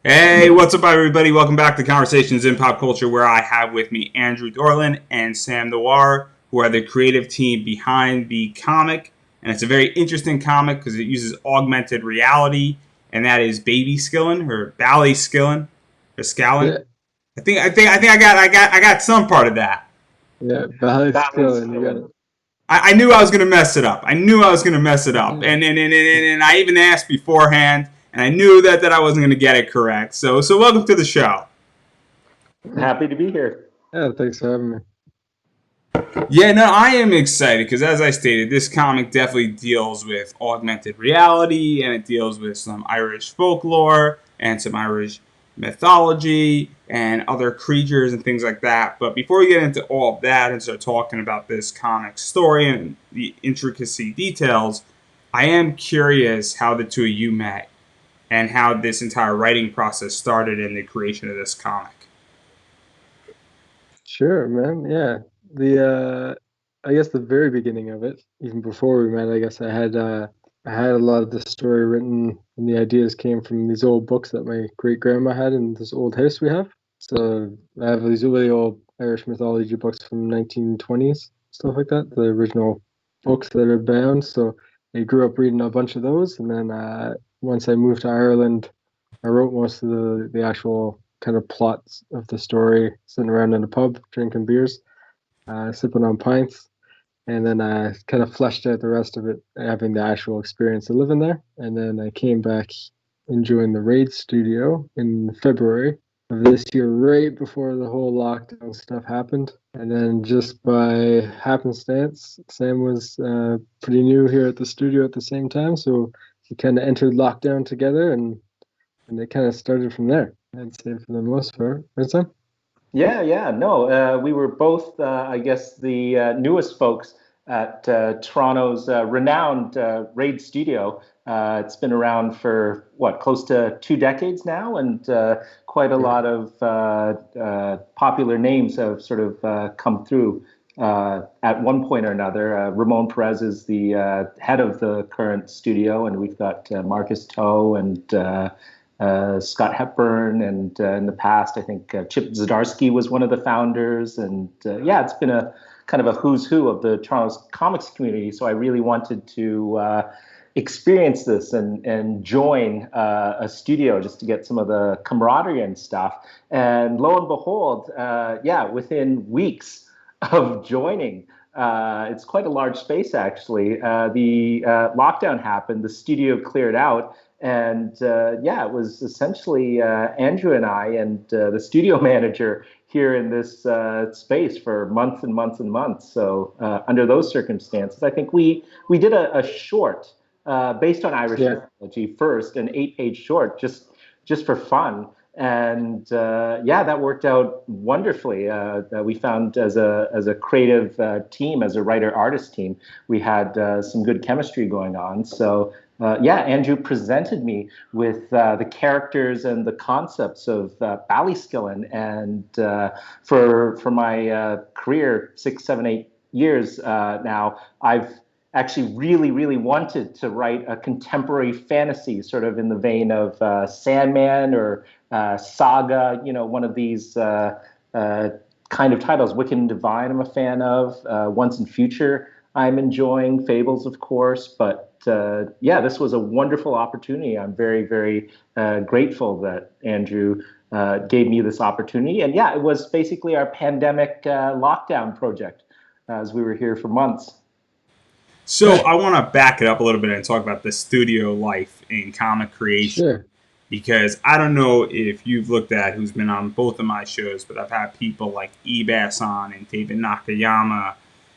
Hey, what's up, everybody? Welcome back to Conversations in Pop Culture, where I have with me Andrew Dorland and Sam Noir, who are the creative team behind the comic. And it's a very interesting comic because it uses augmented reality, and that is Babyskillen or Ballyskillen or Scallon. Yeah, I got some part of that. yeah, Ballyskillen, you got it. I knew I was gonna mess it up. I knew I was gonna mess it up, and I even asked beforehand, and I knew that I wasn't gonna get it correct. So welcome to the show. Happy to be here. Yeah, thanks for having me. Yeah, no, I am excited because, as I stated, this comic definitely deals with augmented reality and it deals with some Irish folklore and some Irish mythology and other creatures and things like that. But before we get into all of that and start talking about this comic story and the intricacy details, I am curious how the two of you met and how this entire writing process started in the creation of this comic. Sure, man. Yeah. I guess the very beginning of it, even before we met, I guess I had a lot of the story written and the ideas came from these old books that my great grandma had in this old house we have. So I have these really old Irish mythology books from 1920s, stuff like that, the original books that are bound. So I grew up reading a bunch of those, and then once I moved to Ireland, I wrote most of the actual kind of plots of the story, sitting around in a pub, drinking beers, sipping on pints, and then I kind of fleshed out the rest of it, having the actual experience of living there. And then I came back and joined the Raid Studio in February of this year, right before the whole lockdown stuff happened. And then just by happenstance, Sam was pretty new here at the studio at the same time, so we kind of entered lockdown together, and it kind of started from there. I'd say for the most part, right, Sam? Yeah. No, we were both, I guess, the newest folks at Toronto's renowned Raid Studio. It's been around for what, close to 2 decades now, and quite a Yeah. lot of popular names have sort of come through at one point or another. Ramon Perez is the head of the current studio, and we've got Marcus Toe and Scott Hepburn, and in the past, I think Chip Zdarsky was one of the founders. And yeah, it's been a kind of a who's who of the Toronto comics community. So I really wanted to experience this and join a studio just to get some of the camaraderie and stuff. And lo and behold, yeah, within weeks of joining, it's quite a large space actually. The lockdown happened, the studio cleared out, and yeah, it was essentially Andrew and I and the studio manager here in this space for months and months and months. So under those circumstances, I think we did a short based on Irish Yeah. mythology first, an 8-page short, just for fun. And yeah, that worked out wonderfully. We found as a creative team, as a writer artist team, we had some good chemistry going on. So yeah, Andrew presented me with the characters and the concepts of Ballyskillen, and for my career, 6, 7, 8 years now, I've actually really wanted to write a contemporary fantasy, sort of in the vein of Sandman or Saga, one of these kind of titles. Wicked and Divine, I'm a fan of. Once and Future, I'm enjoying. Fables, of course. But yeah, this was a wonderful opportunity. I'm very grateful that Andrew gave me this opportunity. And yeah, it was basically our pandemic lockdown project as we were here for months. So I want to back it up a little bit and talk about the studio life in comic creation Sure. because I don't know if you've looked at who's been on both of my shows, but I've had people like Ebas on and David Nakayama,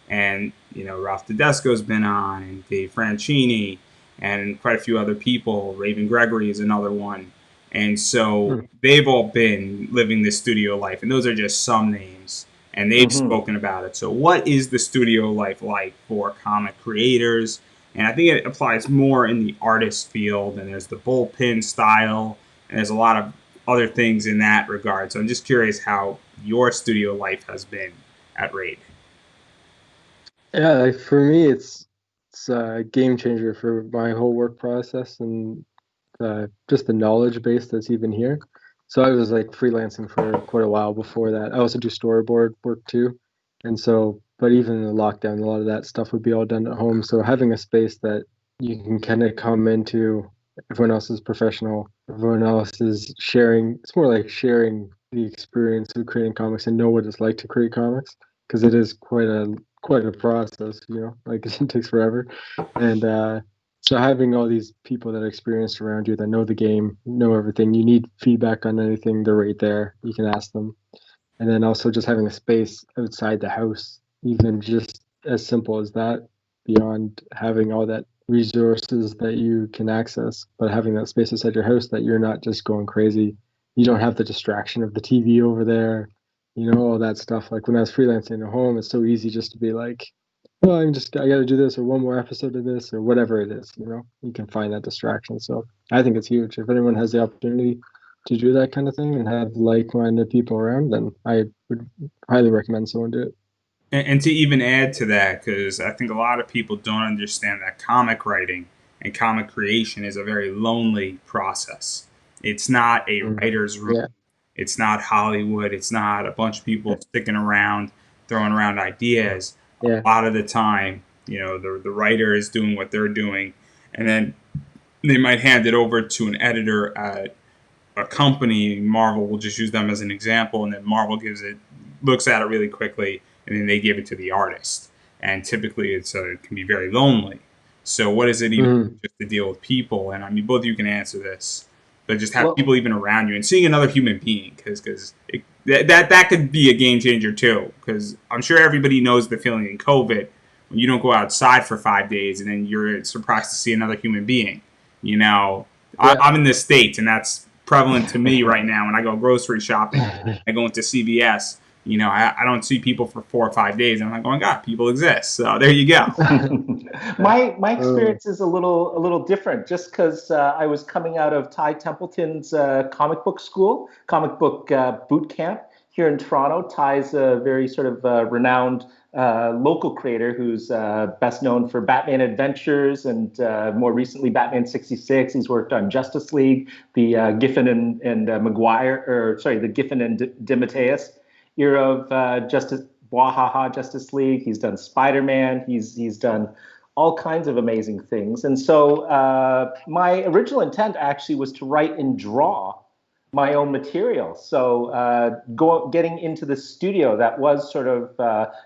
and Ralph Tedesco's been on and Dave Franchini and quite a few other people. Raven Gregory is another one, and so Hmm. they've all been living this studio life, and those are just some names and they've Hmm. spoken about it. So, what is the studio life like for comic creators? And I think it applies more in the artist field, and there's the bullpen style, and there's a lot of other things in that regard. So, I'm just curious how your studio life has been at Raid. Yeah, for me, it's a game changer for my whole work process and just the knowledge base that's even here. So I was like freelancing for quite a while before that. I also do storyboard work too. And so, but even in the lockdown, a lot of that stuff would be all done at home. So having a space that you can kind of come into, everyone else is professional, everyone else is sharing. It's more like sharing the experience of creating comics and know what it's like to create comics, because it is quite a process, like it takes forever. And so having all these people that are experienced around you that know the game, know everything, you need feedback on anything, they're right there. You can ask them. And then also just having a space outside the house, even just as simple as that, beyond having all that resources that you can access, but having that space outside your house that you're not just going crazy. You don't have the distraction of the TV over there, all that stuff. Like when I was freelancing at home, it's so easy just to be like, well, I got to do this or one more episode of this or whatever it is, you can find that distraction. So I think it's huge. If anyone has the opportunity to do that kind of thing and have like-minded people around, then I would highly recommend someone do it. And to even add to that, because I think a lot of people don't understand that comic writing and comic creation is a very lonely process. It's not a writer's room. Yeah. It's not Hollywood. It's not a bunch of people sticking around, throwing around ideas. Yeah. A lot of the time, the writer is doing what they're doing, and then they might hand it over to an editor at a company. Marvel will just use them as an example, and then Marvel looks at it really quickly, and then they give it to the artist. And typically, it can be very lonely. So, what is it even just to deal with people? And I mean, both of you can answer this, but just have people even around you and seeing another human being, because that could be a game changer too. Because I'm sure everybody knows the feeling in COVID when you don't go outside for 5 days and then you're surprised to see another human being. I'm in the States, and that's prevalent to me right now. When I go grocery shopping, I go into CVS. I don't see people for 4 or 5 days. I'm like, oh my God, people exist. So there you go. My experience is a little different, just because I was coming out of Ty Templeton's comic book school, comic book boot camp here in Toronto. Ty's a very sort of renowned local creator who's best known for Batman Adventures and more recently Batman 66. He's worked on Justice League, the Giffen and the Giffen and DeMatteis era of Justice League. He's done Spider-Man. He's done all kinds of amazing things. And so my original intent actually was to write and draw my own material. So getting into the studio, that was sort of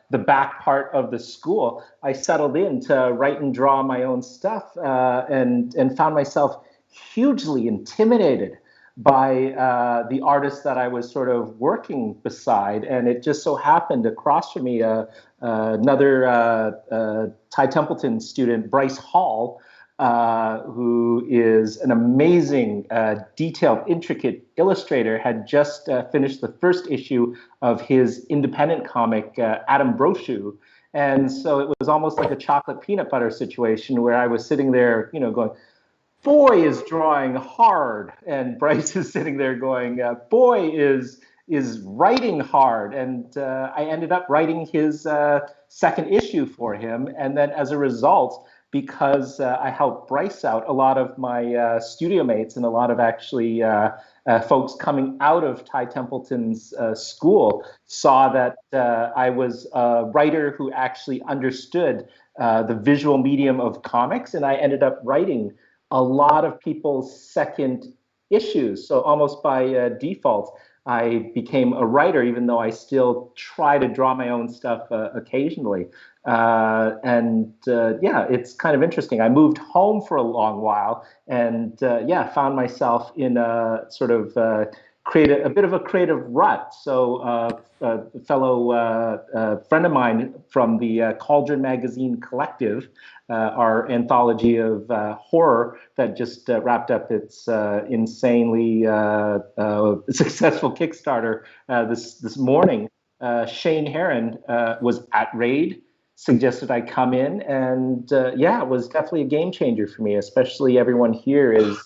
the back part of the school. I settled in to write and draw my own stuff and found myself hugely intimidated by the artist that I was sort of working beside. And it just so happened across from me, another Ty Templeton student, Bryce Hall, who is an amazing, detailed, intricate illustrator, had just finished the first issue of his independent comic, Adam Brochu. And so it was almost like a chocolate peanut butter situation where I was sitting there, going, boy is drawing hard, and Bryce is sitting there going, boy is writing hard. And I ended up writing his second issue for him. And then as a result, because I helped Bryce out, a lot of my studio mates and a lot of actually folks coming out of Ty Templeton's school saw that I was a writer who actually understood the visual medium of comics, and I ended up writing a lot of people's second issues. So almost by default, I became a writer, even though I still try to draw my own stuff occasionally. It's kind of interesting. I moved home for a long while and found myself in a sort of a bit of a creative rut. So a fellow friend of mine from the Cauldron Magazine Collective, our anthology of horror that just wrapped up its insanely successful Kickstarter this morning. Shane Heron was at Raid, suggested I come in, and it was definitely a game changer for me. Especially everyone here is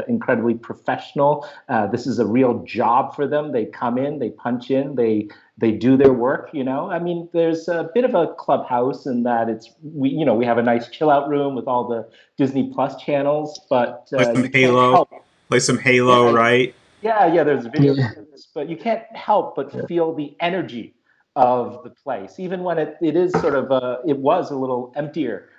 incredibly professional. This is a real job for them. They come in, they punch in, they they do their work. I mean, there's a bit of a clubhouse in that we have a nice chill out room with all the Disney Plus channels, but Play some you can't Halo. help. Play some Halo, Yeah, right? yeah. There's video Yeah. games, but you can't help but Yeah. feel the energy of the place, even when it is sort of it was a little emptier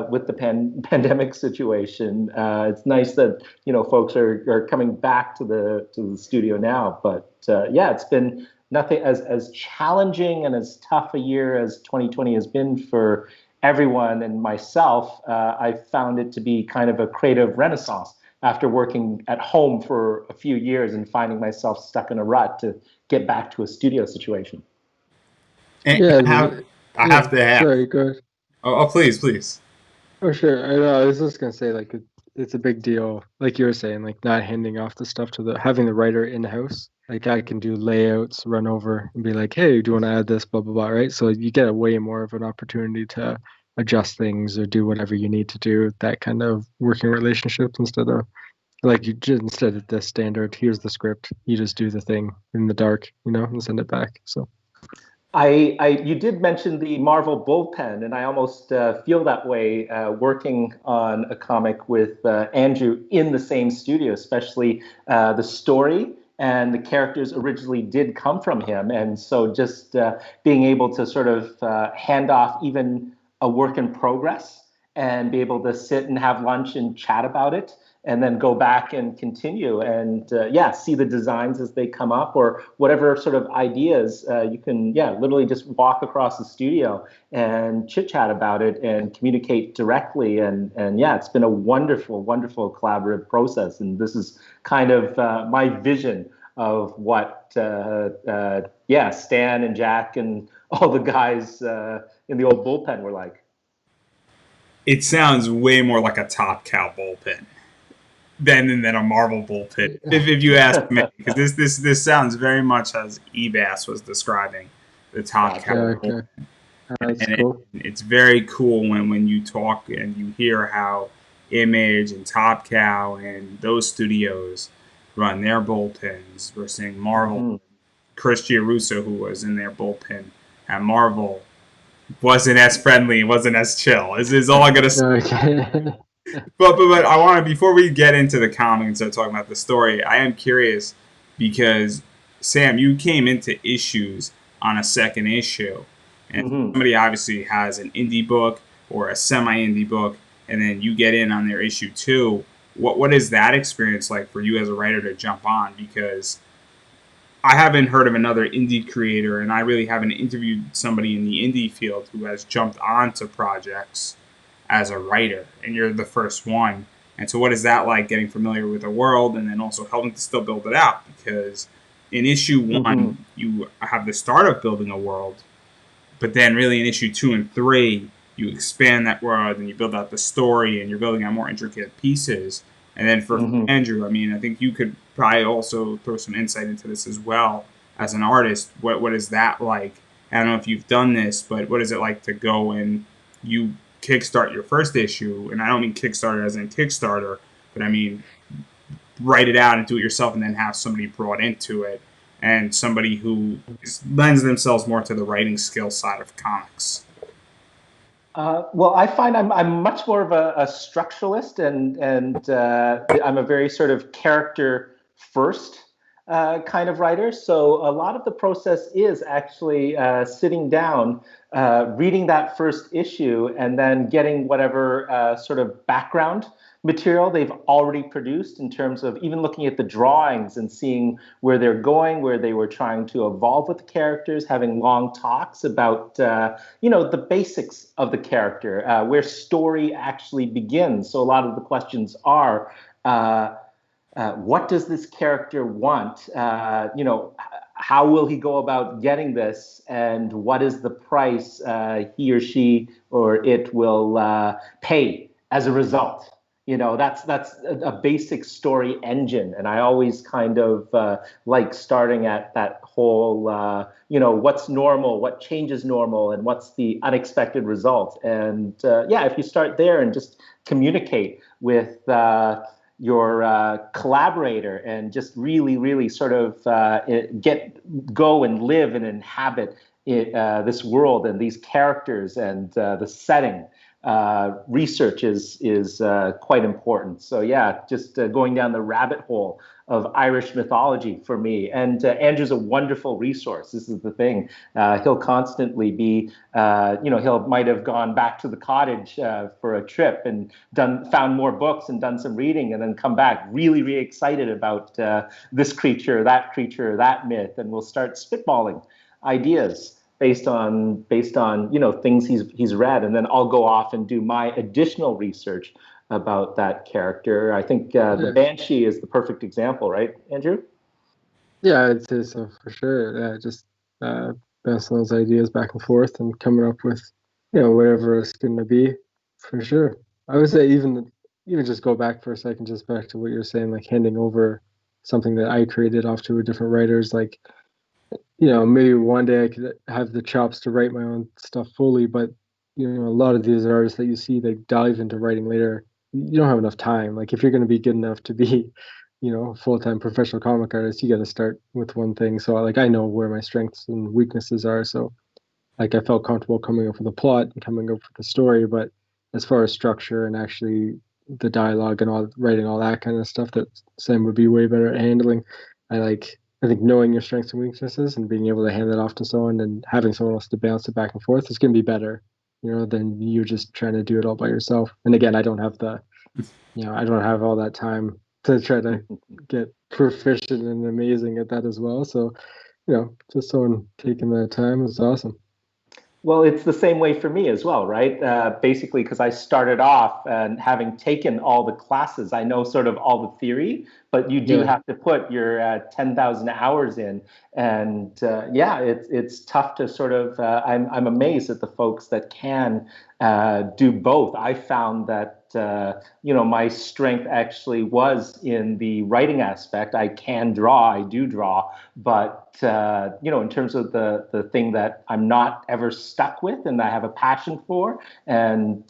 with the pandemic situation. It's nice that folks are coming back to the studio now, but yeah, it's been nothing as challenging and as tough a year as 2020 has been for everyone and myself. I found it to be kind of a creative renaissance after working at home for a few years and finding myself stuck in a rut to get back to a studio situation. And Yeah. I Yeah. have to ask. Sorry, go ahead. Please, please. Oh, sure. I know. I was just gonna say, like, it's a big deal, like you were saying, like not handing off the stuff to having the writer in house. Like, I can do layouts, run over, and be like, "Hey, do you want to add this?" Blah blah blah. Right. So you get a way more of an opportunity to adjust things or do whatever you need to do. That kind of working relationships instead of like instead of the standard. Here's the script. You just do the thing in the dark, and send it back. So. You did mention the Marvel bullpen, and I almost feel that way working on a comic with Andrew in the same studio, especially the story and the characters originally did come from him. And so just being able to sort of hand off even a work in progress and be able to sit and have lunch and chat about it and then go back and continue and see the designs as they come up or whatever sort of ideas you can literally just walk across the studio and chit chat about it and communicate directly and it's been a wonderful collaborative process, and this is kind of my vision of what Stan and Jack and all the guys in the old bullpen were like. It sounds way more like a Top Cow bullpen than a Marvel bullpen, if you ask me, because this sounds very much as Ebass was describing the Top Cow. Okay. That's cool. It's very cool when you talk and you hear how Image and Top Cow and those studios run their bullpens. We're seeing Marvel. Chris Giarrusso, who was in their bullpen at Marvel, wasn't as friendly, wasn't as chill. Is all I gotta say. Okay. But I want to, before we get into the comic and start talking about the story, I am curious because Sam, you came into issues on a second issue, and somebody obviously has an indie book or a semi-indie book, and then you get in on their issue 2. What is that experience like for you as a writer to jump on? Because I haven't heard of another indie creator, and I really haven't interviewed somebody in the indie field who has jumped onto projects as a writer, and you're the first one. And so what is that like, getting familiar with the world and then also helping to still build it out? Because in issue 1, you have the start of building a world, but then really in issue 2 and 3, you expand that world and you build out the story and you're building out more intricate pieces. And then for Andrew, I mean, I think you could probably also throw some insight into this as well as an artist. What is that like? I don't know if you've done this, but what is it like to go and you kickstart your first issue? And I don't mean Kickstarter as in Kickstarter, but I mean write it out and do it yourself and then have somebody brought into it and somebody who lends themselves more to the writing skill side of comics. Well, I find I'm much more of a structuralist, and I'm a very sort of character first kind of writer. So a lot of the process is actually sitting down, reading that first issue, and then getting whatever sort of background material they've already produced in terms of even looking at the drawings and seeing where they're going, where they were trying to evolve with the characters, having long talks about, the basics of the character, where story actually begins. So a lot of the questions are, what does this character want? How will he go about getting this? And what is the price he or she or it will pay as a result? That's a basic story engine, and I always kind of like starting at that whole, what's normal, what changes normal, and what's the unexpected result. And if you start there and just communicate with, your collaborator and just really, really sort of go and live and inhabit this world and these characters and the setting. Research is quite important. So yeah, just going down the rabbit hole of Irish mythology for me. And Andrew's a wonderful resource. This is the thing. He'll constantly be, he'll might have gone back to the cottage for a trip and found more books and done some reading, and then come back really, really excited about this creature, that myth, and we'll start spitballing ideas based on things he's read, and then I'll go off and do my additional research about that character. I think the Banshee is the perfect example, right, Andrew? Yeah, I'd say so for sure. Yeah, just bouncing those ideas back and forth and coming up with whatever it's going to be, for sure. I would say even just go back for a second, just back to what you're saying, like handing over something that I created off to a different writers, like. Maybe one day I could have the chops to write my own stuff fully, but a lot of these artists that you see, they dive into writing later. You don't have enough time. Like if you're going to be good enough to be, a full-time professional comic artist, you got to start with one thing. So like I know where my strengths and weaknesses are. So like I felt comfortable coming up with a plot and coming up with a story, but as far as structure and actually the dialogue and all writing all that kind of stuff that Sam would be way better at handling, I think knowing your strengths and weaknesses and being able to hand that off to someone and having someone else to bounce it back and forth is going to be better, than you just trying to do it all by yourself. And again, I don't have I don't have all that time to try to get proficient and amazing at that as well. So, just someone taking that time is awesome. Well, it's the same way for me as well, right? Basically, because I started off and having taken all the classes, I know sort of all the theory, but you do have to put your 10,000 hours in. And it's tough to sort of, I'm amazed at the folks that can do both. I found that, my strength actually was in the writing aspect. I do draw, but, in terms of the thing that I'm not ever stuck with and I have a passion for. And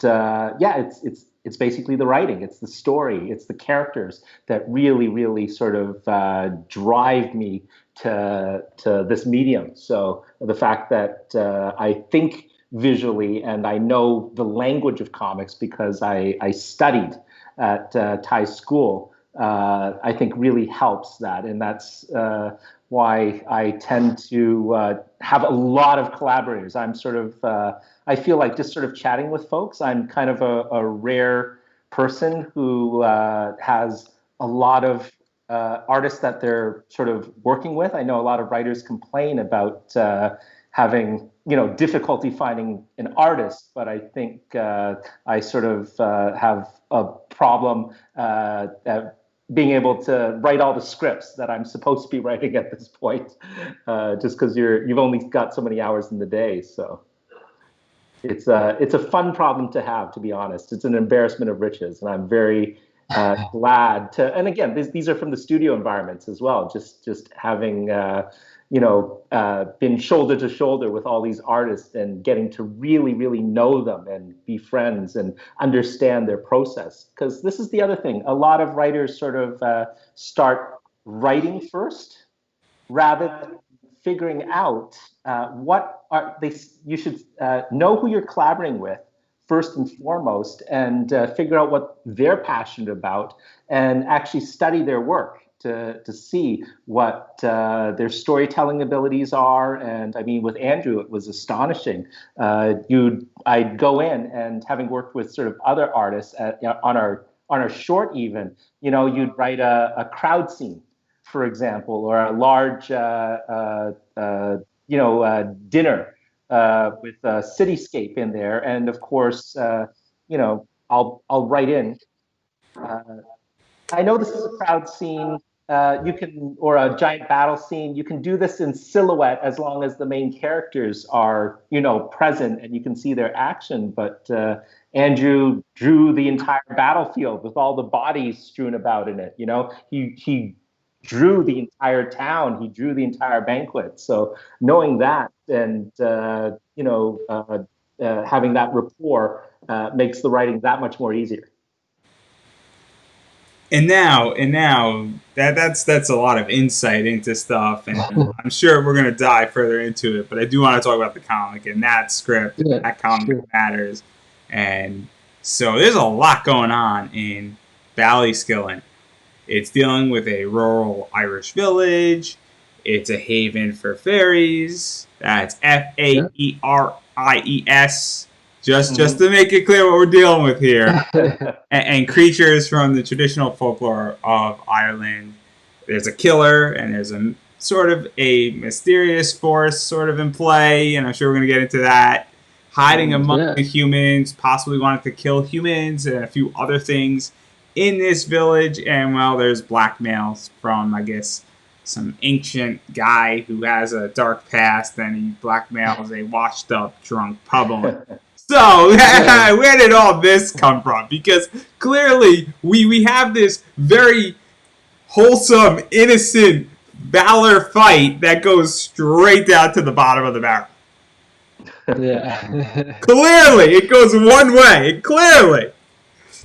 it's basically the writing, it's the story, it's the characters that really, really sort of drive me to this medium. So the fact that I think visually and I know the language of comics because I studied at Thai school, I think really helps that. And that's why I tend to have a lot of collaborators. I'm sort of, I feel like just sort of chatting with folks, I'm kind of a rare person who has a lot of artists that they're sort of working with. I know a lot of writers complain about having difficulty finding an artist, but I think I sort of have a problem being able to write all the scripts that I'm supposed to be writing at this point, just because you've only got so many hours in the day. So it's a fun problem to have, to be honest. It's an embarrassment of riches, and I'm very glad to. And again, these are from the studio environments as well. Just having been shoulder to shoulder with all these artists and getting to really, really know them and be friends and understand their process. Because this is the other thing. A lot of writers sort of start writing first rather than figuring out what are they. You should know who you're collaborating with first and foremost, and figure out what they're passionate about and actually study their work to see what their storytelling abilities are. And I mean, with Andrew, it was astonishing. I'd go in and having worked with sort of other artists on our short even, you'd write a crowd scene, for example, or a large, dinner with a cityscape in there. And of course, I'll write in, I know this is a crowd scene. Or a giant battle scene. You can do this in silhouette as long as the main characters are, present and you can see their action. But Andrew drew the entire battlefield with all the bodies strewn about in it. He drew the entire town. He drew the entire banquet. So knowing that and having that rapport makes the writing that much more easier. And now that's a lot of insight into stuff, and I'm sure we're gonna dive further into it. But I do want to talk about the comic and that script, Yeah, that comic sure. matters, and so there's a lot going on in Ballyskillen. It's dealing with a rural Irish village. It's a haven for fairies. That's Yeah. Fairies. Just Mhm. to make it clear what we're dealing with here, and creatures from the traditional folklore of Ireland. There's a killer, and there's a sort of a mysterious force sort of in play, and I'm sure we're going to get into that. Hiding Mhm. among Yeah. the humans, possibly wanting to kill humans, and a few other things in this village. And well, there's blackmails from, I guess, some ancient guy who has a dark past, and he blackmails a washed up drunk pub owner. So Yeah. where did all this come from? Because clearly we have this very wholesome, innocent valor fight that goes straight down to the bottom of the barrel. Yeah. Clearly, it goes one way. Clearly.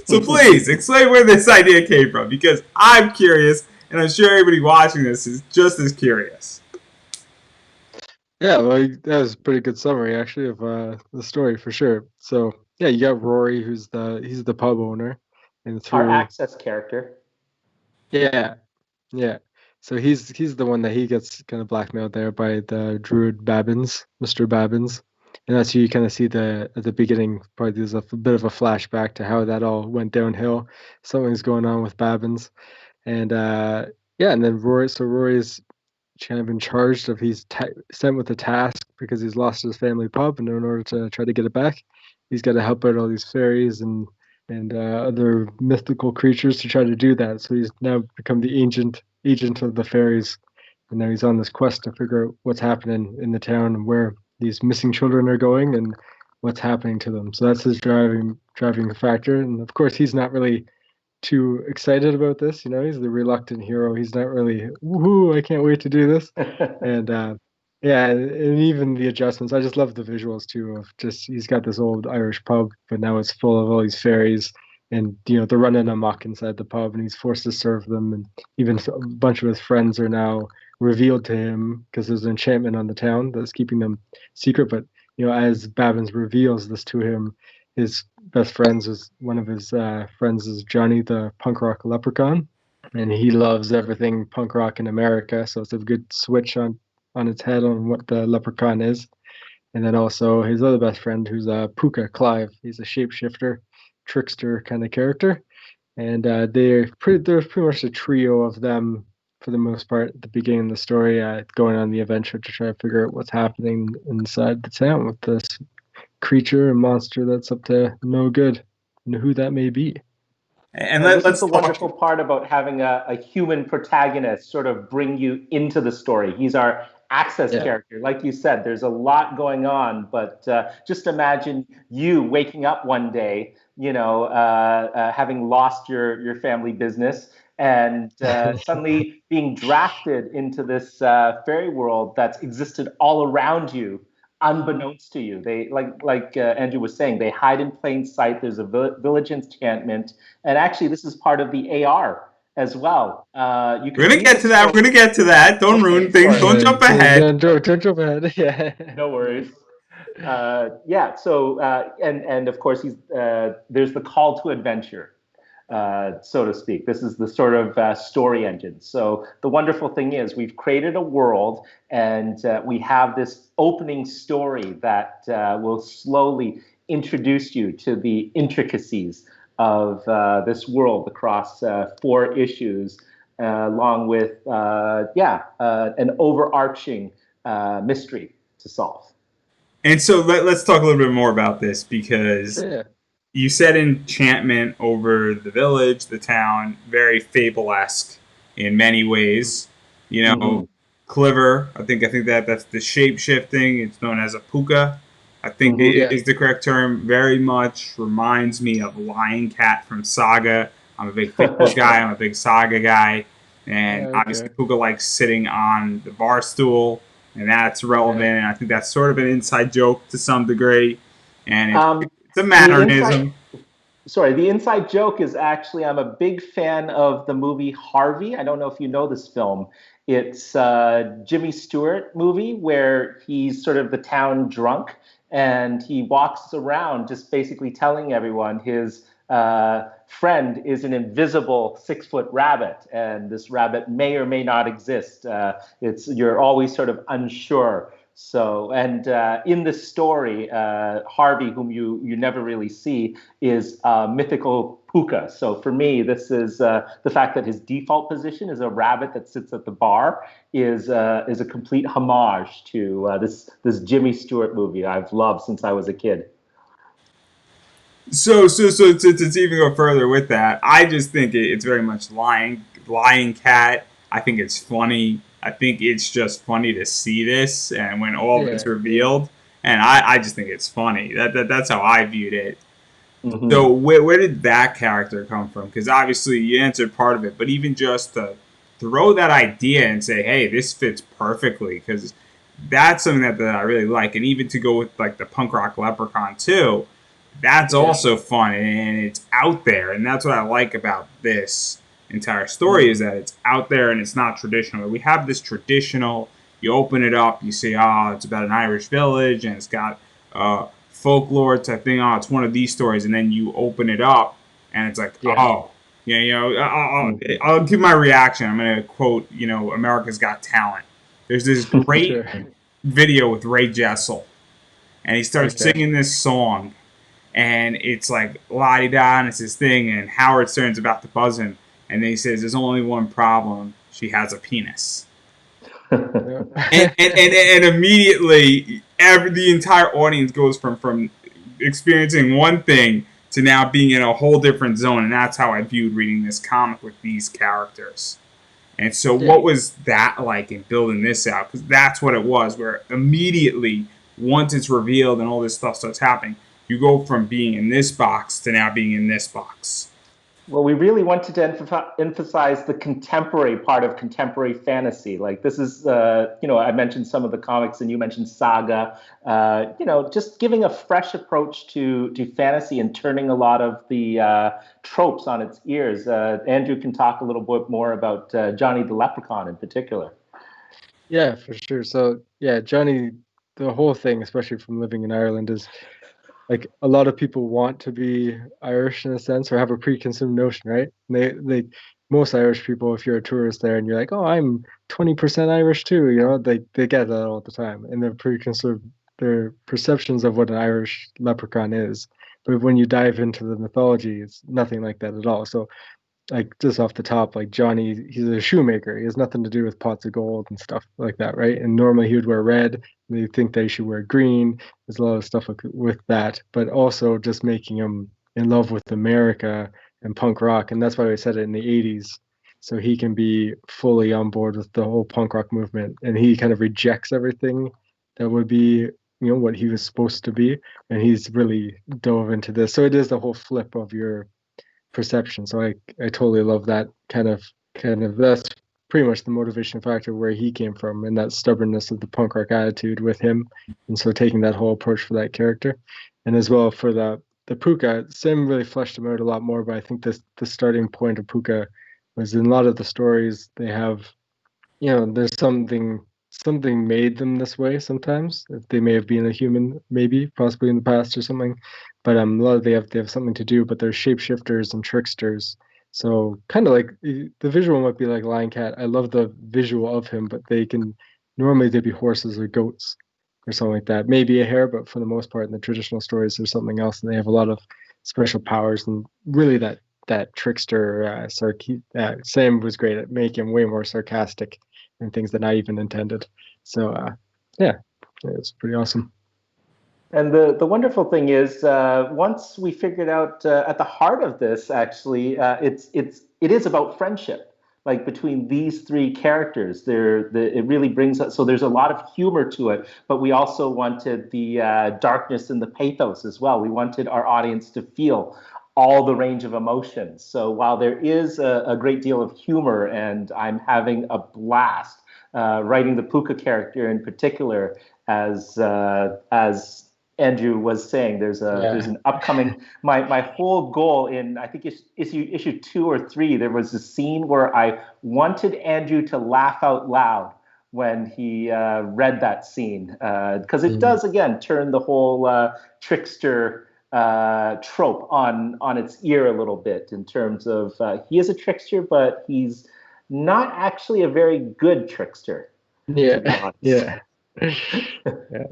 So please explain where this idea came from, because I'm curious, and I'm sure everybody watching this is just as curious. Yeah, well, that was a pretty good summary actually of the story for sure. So yeah, you got Rory, he's the pub owner, and Our through access character. yeah, yeah. So he's the one that he gets kind of blackmailed there by the druid Babbins, Mr. Babbins, and that's who you kind of see the at the beginning. Probably there's a bit of a flashback to how that all went downhill. Something's going on with Babbins, and yeah, and then Rory. So Rory's kind of been charged of sent with a task because he's lost his family pub, and in order to try to get it back, he's got to help out all these fairies and other mythical creatures to try to do that. So he's now become the agent of the fairies, and now he's on this quest to figure out what's happening in the town and where these missing children are going and what's happening to them. So that's his driving factor, and of course he's not really too excited about this. You know, he's the reluctant hero. He's not really, woohoo, I can't wait to do this. And yeah, and even the adjustments. I just love the visuals too. Of just he's got this old Irish pub, but now it's full of all these fairies, and you know they're running amok inside the pub, and he's forced to serve them. And even a bunch of his friends are now revealed to him because there's an enchantment on the town that's keeping them secret. But you know, as Babbins reveals this to him, his best friends is one of his friends is Johnny the punk rock leprechaun, and he loves everything punk rock in America. So it's a good switch on its head on what the leprechaun is. And then also his other best friend, who's Puka Clive. He's a shapeshifter, trickster kind of character, and there's pretty much a trio of them for the most part at the beginning of the story, going on the adventure to try to figure out what's happening inside the town with this creature and monster that's up to no good, and who that may be. And And this is let's the talk. wonderful part about having a human protagonist sort of bring you into the story. He's our access Yeah. character. Like you said, there's a lot going on, but just imagine you waking up one day, having lost your family business and suddenly being drafted into this fairy world that's existed all around you unbeknownst to you. They like Andrew was saying, they hide in plain sight. There's a village enchantment, and actually, this is part of the AR as well. You We're can gonna read get the to that. story. We're gonna get to that. Don't Okay, ruin things. sorry, Don't Yeah, jump ahead. don't jump ahead. Yeah. no worries. Yeah. So and of course, there's the call to adventure, so to speak. This is the sort of story engine. So the wonderful thing is we've created a world and we have this opening story that will slowly introduce you to the intricacies of this world across 4 issues, along with, an overarching mystery to solve. And so let's talk a little bit more about this, because Yeah. you said enchantment over the village, the town, very fable-esque in many ways. You know, Mm-hmm. clever. I think that's the shape shifting. It's known as a puka. I think Mm-hmm. Yeah. is the correct term. Very much reminds me of Lion Cat from Saga. I'm a big fable guy. I'm a big Saga guy, and Okay. obviously Puka likes sitting on the bar stool, and that's relevant. Yeah. And I think that's sort of an inside joke to some degree, and Um, it's a the inside mannerism. Sorry, the inside joke is actually I'm a big fan of the movie Harvey. I don't know if you know this film. It's a Jimmy Stewart movie where he's sort of the town drunk and he walks around just basically telling everyone his friend is an invisible 6 foot rabbit, and this rabbit may or may not exist. It's you're always sort of unsure. So, and in this story, Harvey, whom you never really see, is mythical puka. So for me, this is the fact that his default position is a rabbit that sits at the bar is a complete homage to this Jimmy Stewart movie I've loved since I was a kid. So to even go further with that, I just think it's very much lying cat. I think it's funny. I think it's just funny to see this, and when all of it's Yeah, revealed, and I just think it's funny. That's how I viewed it. So Hmm. where did that character come from? Because obviously you answered part of it, but even just to throw that idea and say, hey, this fits perfectly, because that's something that I really like, and even to go with like the punk rock leprechaun too, that's Yeah. also fun and it's out there, and that's what I like about this entire story is Mm. that it's out there and it's not traditional. We have this traditional. You open it up, you see, oh, it's about an Irish village and it's got folklore type thing. Oh, it's one of these stories, and then you open it up and it's like, Yeah. oh, yeah, Mhm. I'll give my reaction. I'm gonna quote, America's Got Talent. There's this great sure. video with Ray Jessel, and he starts Okay. singing this song, and it's like la di da, and it's this thing, and Howard Stern's about to buzz him, and then he says, "There's only one problem: she has a penis." Yeah. And immediately, the entire audience goes from experiencing one thing to now being in a whole different zone, and that's how I viewed reading this comic with these characters. And so, Yeah. what was that like in building this out? Because that's what it was, where immediately, once it's revealed and all this stuff starts happening, you go from being in this box to now being in this box. Well, we really wanted to emphasize the contemporary part of contemporary fantasy. Like this is, I mentioned some of the comics, and you mentioned Saga. Just giving a fresh approach to fantasy and turning a lot of the tropes on its ears. Andrew can talk a little bit more about Johnny the Leprechaun in particular. Yeah, for sure. So yeah, Johnny, the whole thing, especially from living in Ireland, is like a lot of people want to be Irish in a sense or have a preconceived notion, right? And they most Irish people, if you're a tourist there and you're like, oh, I'm 20% Irish too, they get that all the time. And their perceptions of what an Irish leprechaun is. But when you dive into the mythology, it's nothing like that at all. So like just off the top, like Johnny, he's a shoemaker. He has nothing to do with pots of gold and stuff like that, right? And normally he would wear red. They think they should wear green. There's a lot of stuff with that, but also just making him in love with America and punk rock, and that's why we said it in the '80s, so he can be fully on board with the whole punk rock movement, and he kind of rejects everything that would be, what he was supposed to be, and he's really dove into this. So it is the whole flip of your perception. So I totally love that kind of that's pretty much the motivation factor where he came from and that stubbornness of the punk rock attitude with him. And so taking that whole approach for that character. And as well for the Puka, Sim really fleshed him out a lot more, but I think the starting point of Puka was in a lot of the stories they have, there's something made them this way sometimes. If they may have been a human, maybe, possibly in the past or something. But a lot of they have something to do, but they're shapeshifters and tricksters. So kind of like the visual might be like Lion Cat. I love the visual of him, but they can normally they'd be horses or goats or something like that. Maybe a hare, but for the most part in the traditional stories there's something else, and they have a lot of special powers and really that trickster Sam was great at making him way more sarcastic and things that I even intended. So yeah, it's pretty awesome. And the wonderful thing is, once we figured out at the heart of this, actually, it is about friendship, like between these three characters. It really brings us. So there's a lot of humor to it, but we also wanted the darkness and the pathos as well. We wanted our audience to feel all the range of emotions. So while there is a great deal of humor, and I'm having a blast writing the Puka character in particular as Andrew was saying. There's Yeah. an upcoming. My whole goal in, I think, issue 2 or 3, there was a scene where I wanted Andrew to laugh out loud when he read that scene, because it Mhm. does again turn the whole trickster trope on its ear a little bit, in terms of he is a trickster, but he's not actually a very good trickster, to be Yeah. honest. Yeah. Yeah.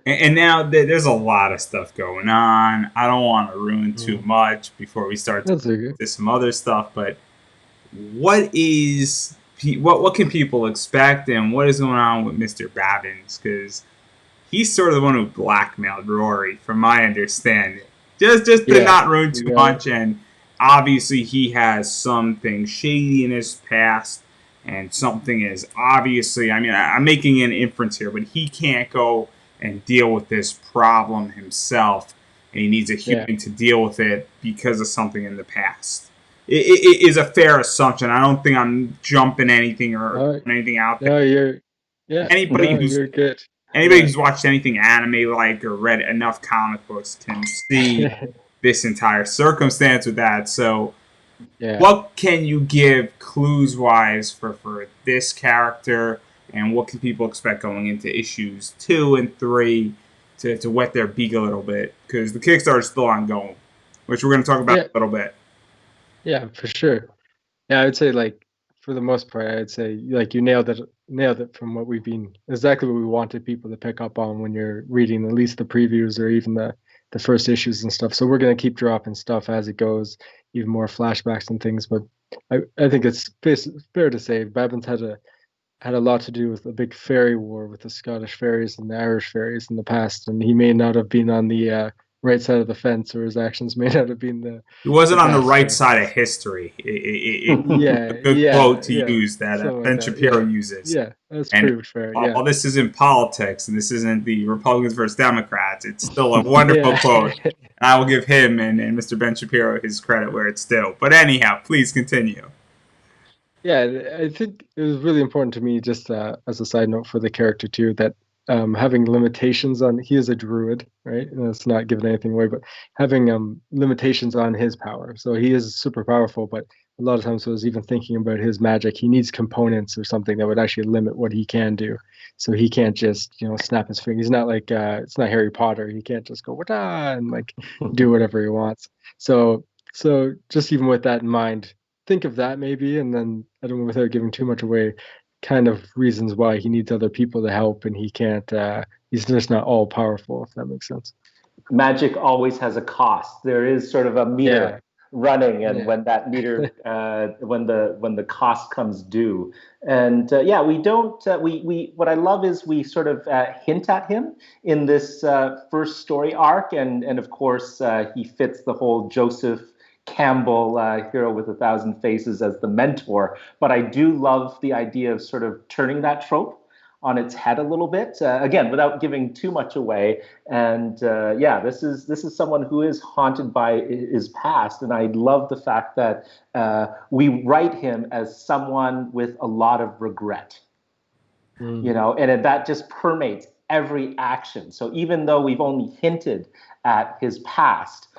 And now there's a lot of stuff going on. I don't want to ruin too Mm. much before we start That's talking okay. to some other stuff, but what can people expect, and what is going on with Mr. Babbins? Because he's sort of the one who blackmailed Rory, from my understanding. Just to Yeah. not ruin You too got it. much, and obviously he has something shady in his past, and something is obviously. I mean, I'm making an inference here, but he can't go and deal with this problem himself, and he needs a Yeah. human to deal with it because of something in the past. It is a fair assumption. I don't think I'm jumping anything or No, putting anything out there. no, yeah. Anybody No, who's you're good. Anybody Yeah. who's watched anything anime like or read enough comic books can see this entire circumstance with that. So, Yeah. what can you give clues wise for this character, and what can people expect going into issues 2 and 3 to wet their beak a little bit? Because the Kickstarter is still ongoing, which we're going to talk about Yeah. a little bit. Yeah, for sure. Yeah, I would say like for the most part, I would say like you nailed it from what we've been exactly what we wanted people to pick up on when you're reading at least the previews or even the first issues and stuff. So we're gonna keep dropping stuff as it goes, even more flashbacks and things. But I think it's fair to say Babbins had a lot to do with a big fairy war with the Scottish fairies and the Irish fairies in the past, and he may not have been on the right side of the fence, or his actions may not have been He the wasn't on the best. right So side of history. A yeah, good quote yeah, to yeah, use that something like Ben that. Shapiro Yeah, uses. yeah, that's And pretty much fair. Yeah, while this isn't politics and this isn't the Republicans versus Democrats, it's still a wonderful yeah, quote. And I will give him and Mr. Ben Shapiro his credit where it's due. But anyhow, please continue. yeah. I think it was really important to me, just as a side note for the character too, that having limitations on he is a druid, right? And that's not giving anything away, but having limitations on his power. So he is super powerful, but a lot of times I was even thinking about his magic. He needs components or something that would actually limit what he can do. So he can't just snap his finger. He's not like it's not Harry Potter. He can't just go wata and like do whatever he wants. So just even with that in mind, think of that maybe, and then I don't know, without giving too much away, kind of reasons why he needs other people to help, and he can't. He's just not all powerful, if that makes sense. Magic always has a cost. There is sort of a meter Yeah, running, and yeah, when that meter, when the cost comes due, and yeah, we don't. We what I love is we sort of hint at him in this first story arc, and of course he fits the whole Joseph Campbell hero with 1,000 faces as the mentor. But I do love the idea of sort of turning that trope on its head a little bit, again, without giving too much away. And yeah, this is someone who is haunted by his past, and I love the fact that we write him as someone with a lot of regret, mm, and that just permeates every action. So even though we've only hinted at his past,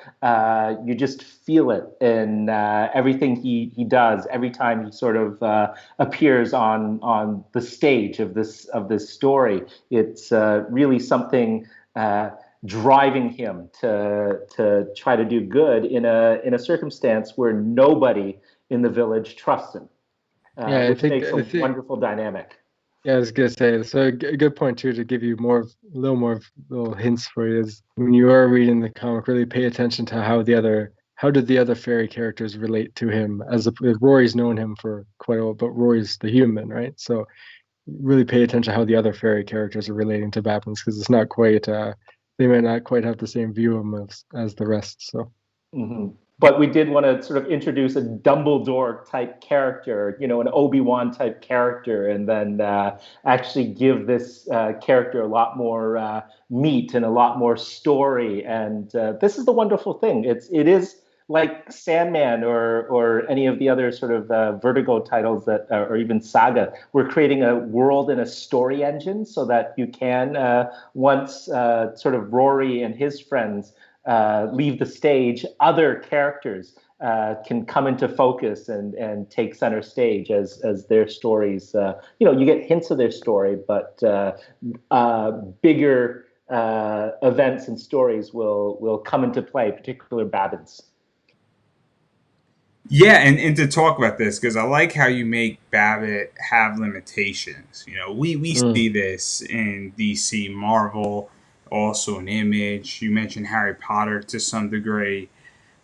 you just feel it in everything he does every time he sort of appears on the stage of this story. It's really something driving him to try to do good in a circumstance where nobody in the village trusts him, yeah. which makes a I think wonderful dynamic. Yeah, I was gonna say. So a good point too to give you a little more little hints for you is when you are reading the comic, really pay attention to how did the other fairy characters relate to him Rory's known him for quite a while, but Rory's the human, right? So really pay attention to how the other fairy characters are relating to Babbins because it's not quite they may not quite have the same view of him as the rest. So Hmm. But we did want to sort of introduce a Dumbledore type character, an Obi-Wan type character, and then actually give this character a lot more meat and a lot more story. And this is the wonderful thing. It is like Sandman or any of the other sort of Vertigo titles that, or even Saga, we're creating a world and a story engine so that you can, once sort of Rory and his friends leave the stage, other characters can come into focus and take center stage as their stories. You get hints of their story, but bigger events and stories will come into play, particularly Babbins. Yeah, and to talk about this, because I like how you make Babbitt have limitations. We see this in DC, Marvel, also in Image. You mentioned Harry Potter to some degree,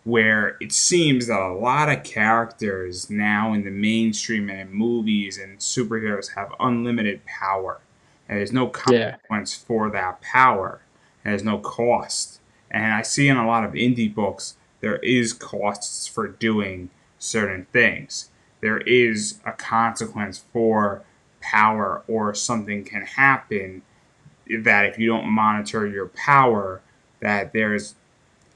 where it seems that a lot of characters now in the mainstream and in movies and superheroes have unlimited power. And there's no consequence for that power. And there's no cost. And I see in a lot of indie books, there is costs for doing certain things. There is a consequence for power, or something can happen that if you don't monitor your power, that there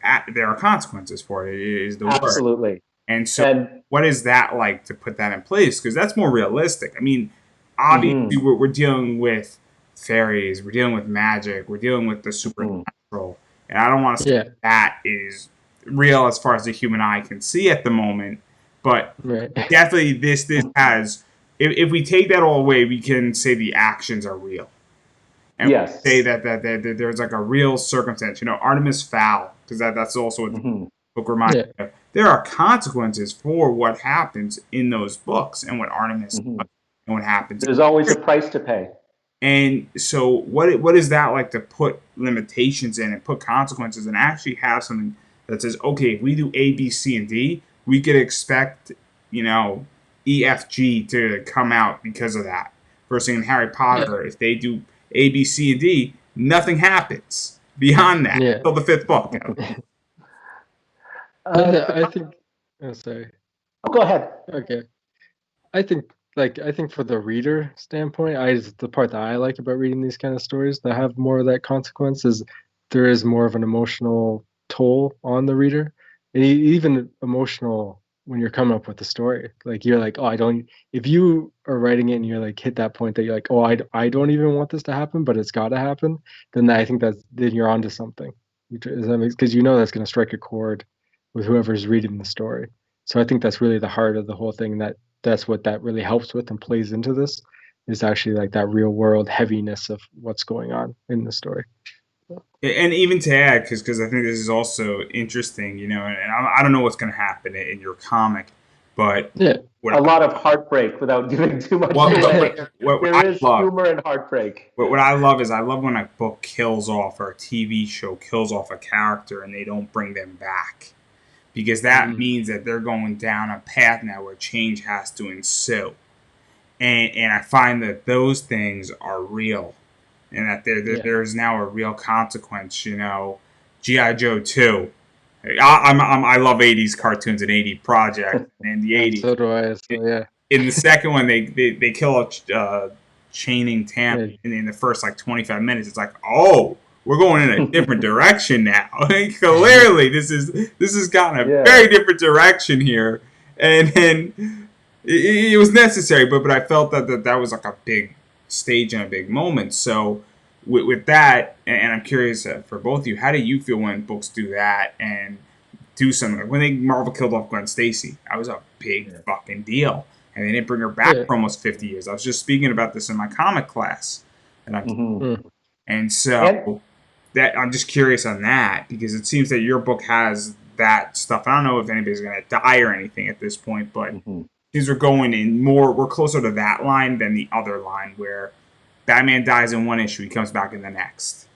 are consequences for it. It is the word. Absolutely. And so, what is that like to put that in place? Because that's more realistic. I mean, obviously, we're dealing with fairies, we're dealing with magic, we're dealing with the supernatural, and I don't want to say that is real as far as the human eye can see at the moment. But definitely, this has. If we take that all away, we can say the actions are real. And say that there's like a real circumstance. Artemis Fowl, because that's also what the book reminds me of. There are consequences for what happens in those books and what Artemis does and what happens. There's always a price to pay. And so what is that like to put limitations in and put consequences and actually have something that says, okay, if we do A, B, C, and D, we could expect, E, F, G to come out because of that. Versus in Harry Potter, if they do A, B, C, and D, nothing happens beyond that until the fifth book. I think. Oh, sorry. Oh, go ahead. Okay. I think for the reader standpoint, the part that I like about reading these kind of stories that have more of that consequence is there is more of an emotional toll on the reader, and even emotional when you're coming up with the story. Like you're like, if you are writing it and you're like hit that point that you're like, I don't even want this to happen, but it's got to happen, then I think then you're onto something. Because that's going to strike a chord with whoever's reading the story. So I think that's really the heart of the whole thing. That's what that really helps with and plays into this, is actually like that real world heaviness of what's going on in the story. And even to add, because I think this is also interesting, and I don't know what's going to happen in your comic, but a lot of heartbreak without giving too much away. There is humor and heartbreak. What I love is I love when a book kills off or a TV show kills off a character and they don't bring them back. Because that means that they're going down a path now where change has to ensue. And I find that those things are real. And that there's now a real consequence, G.I. Joe 2. I love 80s cartoons and 80 projects. And in the 80s. So do I. So, in the second one, they kill a Channing Tatum. And in the first, 25 minutes, it's like, oh, we're going in a different direction now. Clearly, this has gotten a very different direction here. And it was necessary, but I felt that was like a big stage and a big moment. So with that, and I'm curious for both of you, how do you feel when books do that and do something? Like when Marvel killed off Gwen Stacy, that was a big fucking deal. And they didn't bring her back for almost 50 years. I was just speaking about this in my comic class. And so that I'm just curious on that, because it seems that your book has that stuff. I don't know if anybody's going to die or anything at this point, but these are going in we're closer to that line than the other line where Batman dies in one issue, he comes back in the next.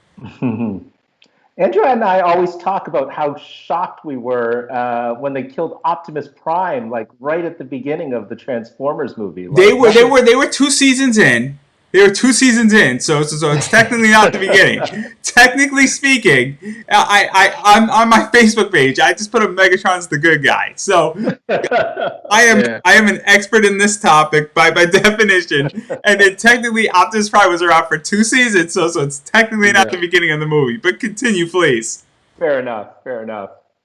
Andrew and I always talk about how shocked we were when they killed Optimus Prime, right at the beginning of the Transformers movie. They were 2 seasons in. They were 2 seasons in, so it's technically not the beginning. Technically speaking, I'm on my Facebook page. I just put up Megatron's the good guy. So I am an expert in this topic by definition. And then technically, Optimus Prime was around for 2 seasons, so it's technically not the beginning of the movie. But continue, please. Fair enough.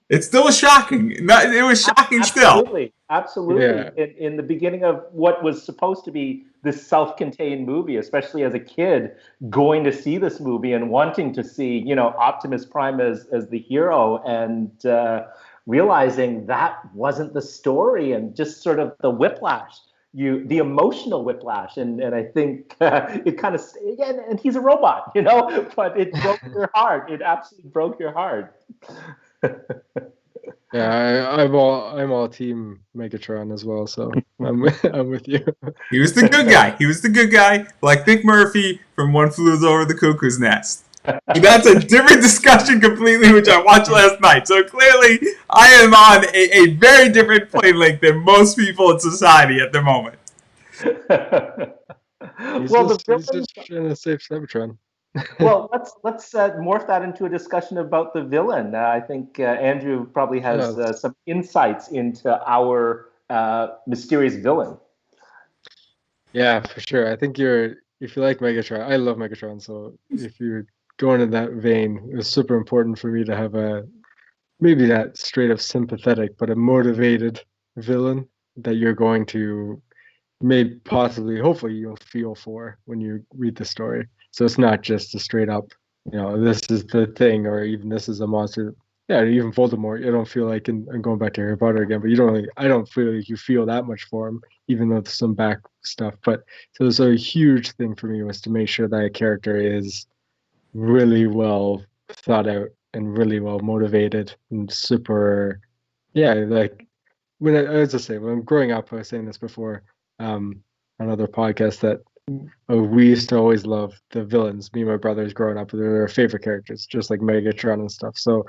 It still was shocking. It was shocking still. Absolutely. Yeah. In the beginning of what was supposed to be this self-contained movie, especially as a kid, going to see this movie and wanting to see, Optimus Prime as the hero, and realizing that wasn't the story, and just sort of the whiplash, the emotional whiplash, and I think it kind of, again, and he's a robot, but it broke your heart. It absolutely broke your heart. Yeah, I'm all team Megatron as well, so I'm with you. He was the good guy. He was the good guy, like Nick Murphy from One Flew Over the Cuckoo's Nest. But that's a different discussion completely, which I watched last night. So clearly, I am on a very different plane than most people in society at the moment. He's Well, just trying to save Cybertron. Well, let's morph that into a discussion about the villain. I think Andrew probably has some insights into our mysterious villain. Yeah, for sure. I think if you like Megatron, I love Megatron, so if you're going in that vein, it was super important for me to have maybe not straight up sympathetic, but a motivated villain that you're going to maybe possibly, hopefully you'll feel for when you read the story. So it's not just a straight up, this is the thing, or even this is a monster. Yeah, even Voldemort, you don't feel like, I'm going back to Harry Potter again, but I don't feel like you feel that much for him, even though there's some back stuff. But so it's a huge thing for me was to make sure that a character is really well thought out and really well motivated and super, yeah, like I was just saying, when I'm growing up, I was saying this before, on other podcasts, that we used to always love the villains. Me and my brothers growing up, they were our favorite characters, just like Megatron and stuff. So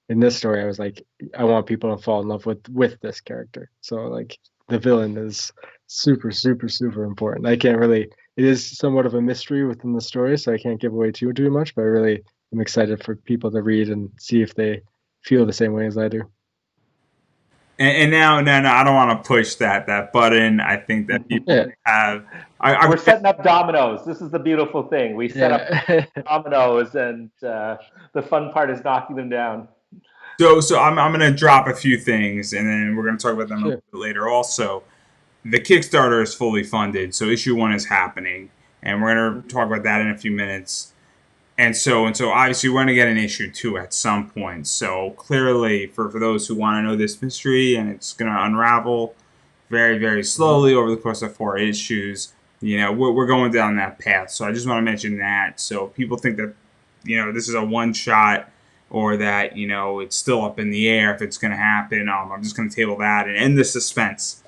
in this story, I was like, I want people to fall in love with this character. So like the villain is super, super, super important. I can't really. It is somewhat of a mystery within the story, so I can't give away too much. But I really am excited for people to read and see if they feel the same way as I do. And now, I don't want to push that button. I think that people have. We're setting up dominoes. This is the beautiful thing. We set up dominoes, and the fun part is knocking them down. So I'm going to drop a few things, and then we're going to talk about them a little bit later. Also, the Kickstarter is fully funded, so issue 1 is happening, and we're going to talk about that in a few minutes. And so obviously we're going to get an issue 2 at some point. So clearly, for those who want to know this mystery, and it's going to unravel very, very slowly over the course of 4 issues, we're going down that path. So I just want to mention that. So people think that, this is a one-shot, or that, it's still up in the air if it's going to happen. I'm just going to table that and end the suspense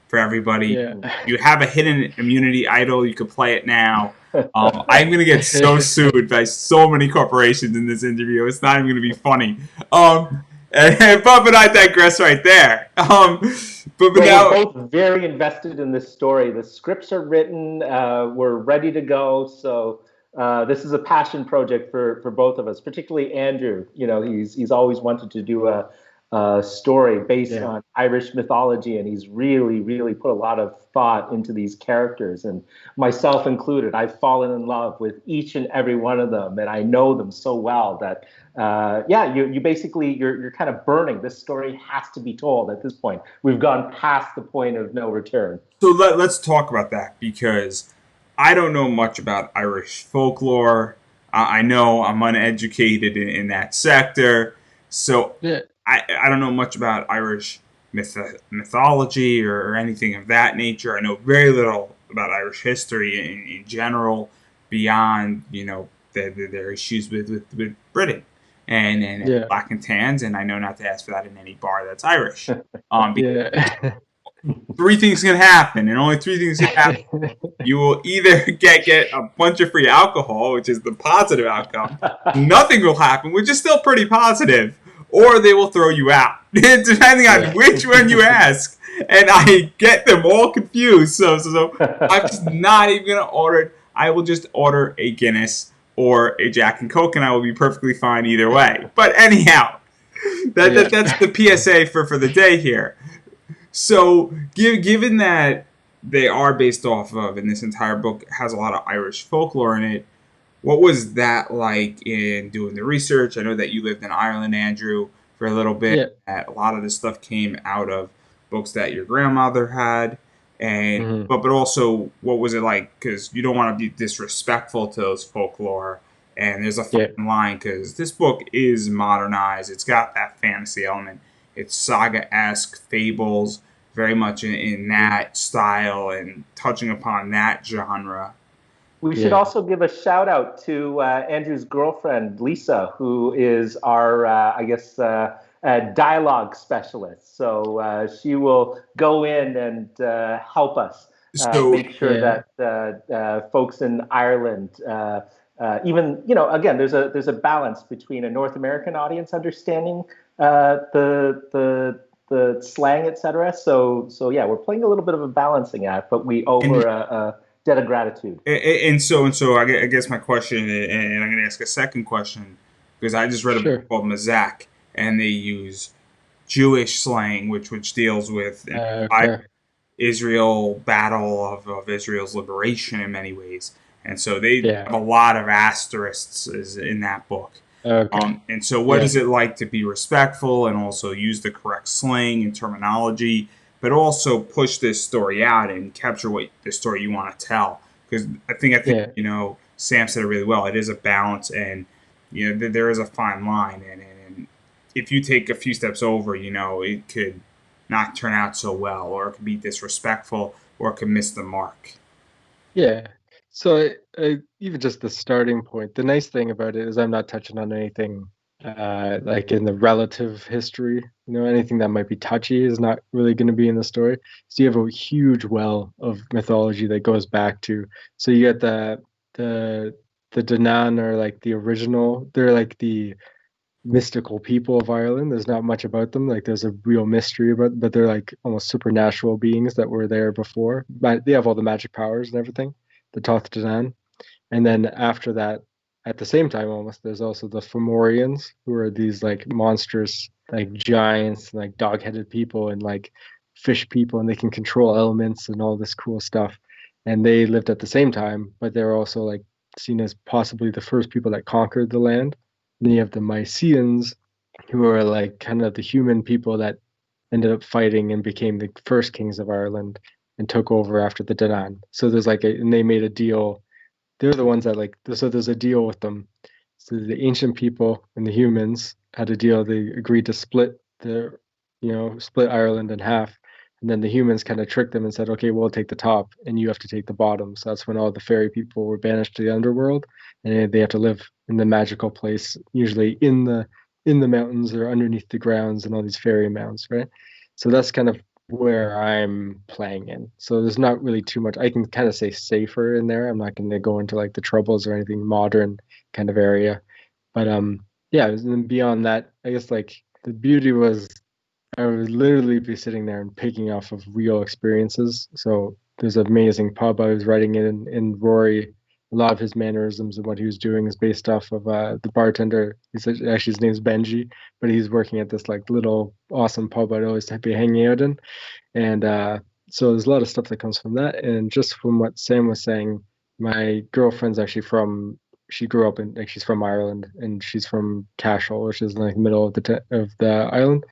for everybody. Yeah. You have a hidden immunity idol. You could play it now. I'm going to get so sued by so many corporations in this interview. It's not even going to be funny. But I digress right there. But now, we're both very invested in this story. The scripts are written. We're ready to go. So this is a passion project for both of us, particularly Andrew. He's always wanted to do a story based on Irish mythology, and he's really, really put a lot of thought into these characters, and myself included. I've fallen in love with each and every one of them, and I know them so well that you basically you're kind of burning. This story has to be told at this point. We've gone past the point of no return. So let's talk about that, because I don't know much about Irish folklore. I know I'm uneducated in that sector, so I don't know much about Irish mythology or anything of that nature. I know very little about Irish history in general, beyond their issues with Britain and black and tans. And I know not to ask for that in any bar that's Irish. 3 things can happen, and only 3 things can happen. You will either get a bunch of free alcohol, which is the positive outcome. Nothing will happen, which is still pretty positive. Or they will throw you out, depending on which one you ask. And I get them all confused. So I'm just not even going to order it. I will just order a Guinness or a Jack and Coke, and I will be perfectly fine either way. But anyhow, that's the PSA for the day here. So given that they are based off of, and this entire book has a lot of Irish folklore in it, what was that like in doing the research? I know that you lived in Ireland, Andrew. for a little bit. Yeah. That a lot of this stuff came out of books that your grandmother had, and Hmm. but also what was it like? Because you don't want to be disrespectful to those folklore, and there's a Yeah. fine line because this book is modernized. It's got that fantasy element. It's saga-esque fables, very much in that style and touching upon that genre. We should Yeah. also give a shout out to Andrew's girlfriend, Lisa, who is our, dialogue specialist. So she will go in and help us So make sure Yeah. that folks in Ireland, even, you know, again, there's a balance between a North American audience understanding the slang, etc. So yeah, we're playing a little bit of a balancing act, but we owe and her a debt of gratitude. and so I guess my question, and I'm going to ask a second question because I just read a book Sure. called Mazak, and they use Jewish slang, which deals with Okay. Israel battle of Israel's liberation in many ways, and so they Yeah. have a lot of asterisks in that book. Okay. And so, what Yeah. is it like to be respectful and also use the correct slang and terminology, but also push this story out and capture what the story you want to tell? Because I think Yeah. Sam said it really well. It is a balance, and there is a fine line, and if you take a few steps over, it could not turn out so well, or it could be disrespectful, or it could miss the mark. Yeah. So even just the starting point, the nice thing about it is I'm not touching on anything like in the relative history. Anything that might be touchy is not really going to be in the story. So you have a huge well of mythology that goes back to. So you get the the Danann are like the original. They're like the mystical people of Ireland. There's not much about them. Like there's a real mystery about, but they're like almost supernatural beings that were there before. But they have all the magic powers and everything. The Toth Danann. And then after that, at the same time almost, there's also the Fomorians, who are these like monstrous, like giants, like dog-headed people and like fish people, and they can control elements and all this cool stuff. And they lived at the same time, but they're also like seen as possibly the first people that conquered the land. And then you have the Mycenaeans, who are like kind of the human people that ended up fighting and became the first kings of Ireland and took over after the Danann. So there's like and they made a deal. They're the ones that like, so there's a deal with them. So the ancient people and the humans had a deal. They agreed to split Ireland in half. And then the humans kind of tricked them and said, okay, we'll take the top and you have to take the bottom. So that's when all the fairy people were banished to the underworld, and they have to live in the magical place, usually in the mountains or underneath the grounds and all these fairy mounds, right? So that's kind of where I'm playing in. So there's not really too much. I can kind of say safer in there. I'm not going to go into like the troubles or anything modern kind of area. But yeah, and then beyond that, I guess like the beauty was I would literally be sitting there and picking off of real experiences. So there's an amazing pub I was writing in Rory. A lot of his mannerisms and what he was doing is based off of the bartender. Actually his name's Benji, but he's working at this like little awesome pub I'd always be hanging out in. And so there's a lot of stuff that comes from that. And just from what Sam was saying, my girlfriend's actually she grew up in, like, she's from Ireland, and she's from Cashel, which is like middle of the island.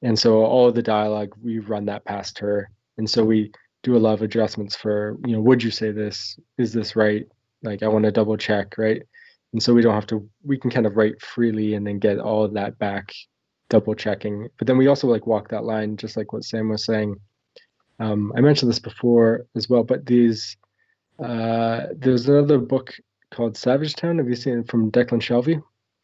And so all of the dialogue, we run that past her. And so we do a lot of adjustments for, would you say this? Is this right? Like, I want to double check, right? And so we don't have to, we can kind of write freely and then get all of that back, double checking. But then we also like walk that line, just like what Sam was saying. I mentioned this before as well, but there's another book called Savage Town. Have you seen it, from Declan Shelby?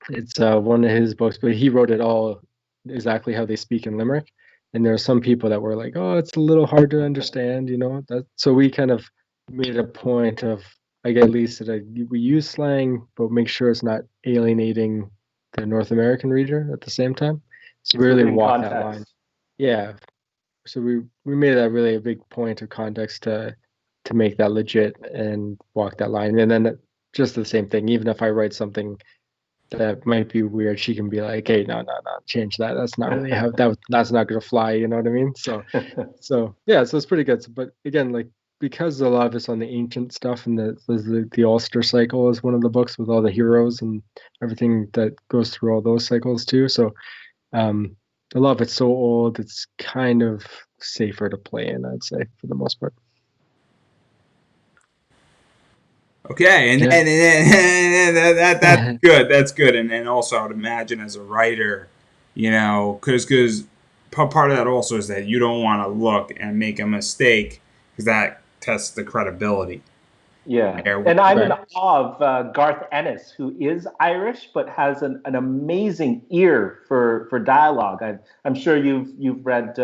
It's one of his books, but he wrote it all exactly how they speak in Limerick. And there are some people that were like, "Oh, it's a little hard to understand," That so we kind of made a point of, like, at least that we use slang, but make sure it's not alienating the North American reader at the same time. So It's we really within walk that line. context. Yeah. So we made that really a big point of context to make that legit and walk that line. And then just the same thing, even if I write something that might be weird, she can be like, "Hey, no, no, no, change that. That's not really how that's not gonna fly." You know what I mean? So yeah, so it's pretty good. But again, like, because a lot of it's on the ancient stuff, and the Ulster cycle is one of the books with all the heroes and everything that goes through all those cycles too. So A lot of it's so old, it's kind of safer to play in, I'd say, for the most part. Okay, and, Yeah. that's good. That's good. And then also, I would imagine as a writer, because part of that also is that you don't want to look and make a mistake because that tests the credibility. Yeah, There. and I'm in Right. awe of Garth Ennis, who is Irish but has an amazing ear for dialogue. I'm sure you've read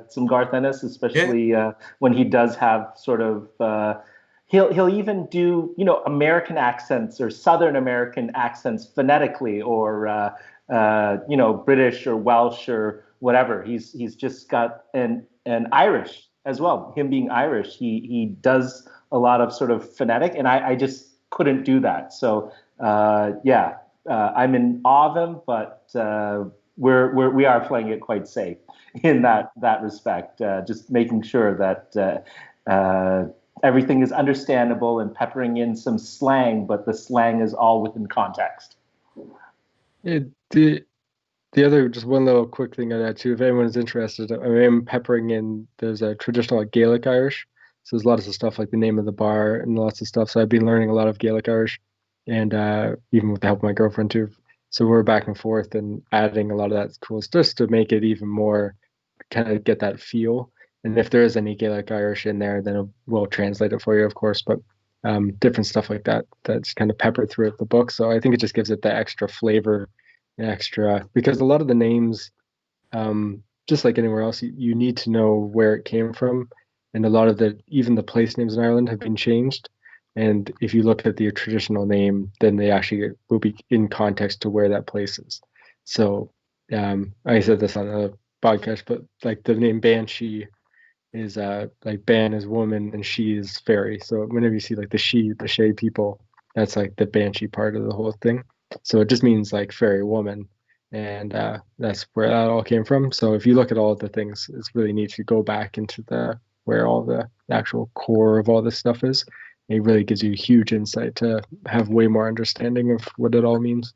some Garth Ennis, Yeah. especially when he does have sort of he'll even do American accents or Southern American accents phonetically, or British or Welsh or whatever. He's just got an Irish as well. Him being Irish, he does a lot of sort of phonetic, and I just couldn't do that. So I'm in awe of him, but we are playing it quite safe in that respect. Just making sure that everything is understandable and peppering in some slang, but the slang is all within context. The other, just one little quick thing I'd add too, if anyone's interested, I am peppering in, there's a traditional Gaelic Irish. So there's lots of stuff like the name of the bar and lots of stuff. So I've been learning a lot of Gaelic Irish, and even with the help of my girlfriend too. So we're back and forth and adding a lot of that cool stuff just to make it even more, kind of get that feel. And if there is any Gaelic Irish in there, then we'll translate it for you, of course. But different stuff like that, that's kind of peppered throughout the book. So I think it just gives it that extra flavor, extra, because a lot of the names, just like anywhere else, you need to know where it came from. And a lot of even the place names in Ireland have been changed. And if you look at the traditional name, then they actually will be in context to where that place is. So I said this on the podcast, but like the name Banshee is like Ban is woman and she is fairy. So whenever you see like the Shay people, that's like the Banshee part of the whole thing. So it just means like fairy woman, and that's where that all came from. So if you look at all of the things, it's really neat to go back into the where all the actual core of all this stuff is. It really gives you huge insight to have way more understanding of what it all means.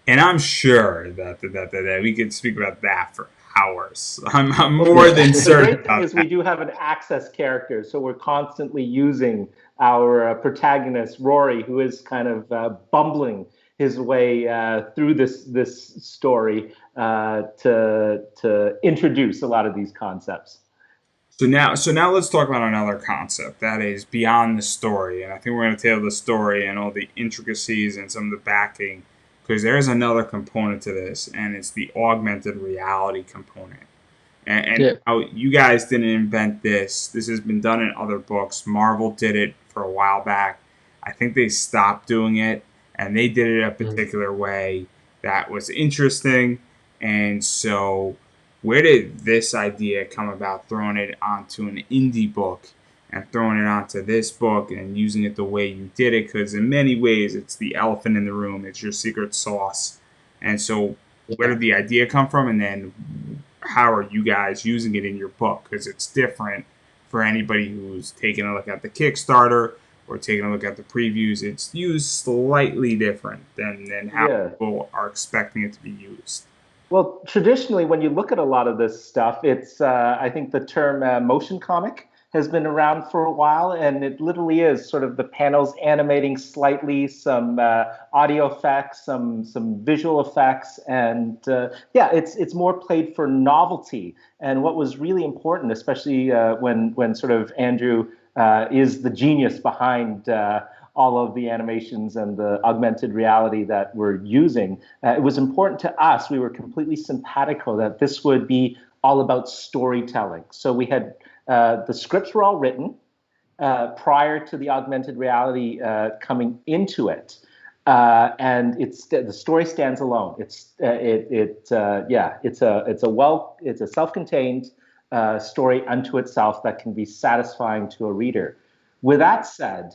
And I'm sure that we could speak about that for hours. I'm Well, more than the certain great thing about is that. we do have an access character, so we're constantly using our protagonist Rory, who is kind of bumbling his way through this story to introduce a lot of these concepts. So now let's talk about another concept that is beyond the story, and I think we're going to tell the story and all the intricacies and some of the backing, because there is another component to this, and it's the augmented reality component. And Yeah. how you guys didn't invent this. This has been done in other books. Marvel did it for a while back. I think they stopped doing it, and they did it a Mhm. particular way that was interesting. And so, where did this idea come about? Throwing it onto an indie book and throwing it onto this book and using it the way you did it, because in many ways it's the elephant in the room. It's your secret sauce. And so, where Yeah. did the idea come from? And then how are you guys using it in your book? Because it's different for anybody who's taking a look at the Kickstarter or taking a look at the previews. It's used slightly different than how Yeah. people are expecting it to be used. Well, traditionally, when you look at a lot of this stuff, it's I think the term motion comic has been around for a while, and it literally is sort of the panels animating slightly, some audio effects, some visual effects, and yeah, it's more played for novelty. And what was really important, especially when sort of Andrew is the genius behind all of the animations and the augmented reality that we're using, it was important to us. We were completely simpatico that this would be all about storytelling. So we had the scripts were all written prior to the augmented reality coming into it. And the story stands alone. It's a self-contained story unto itself that can be satisfying to a reader. With that said,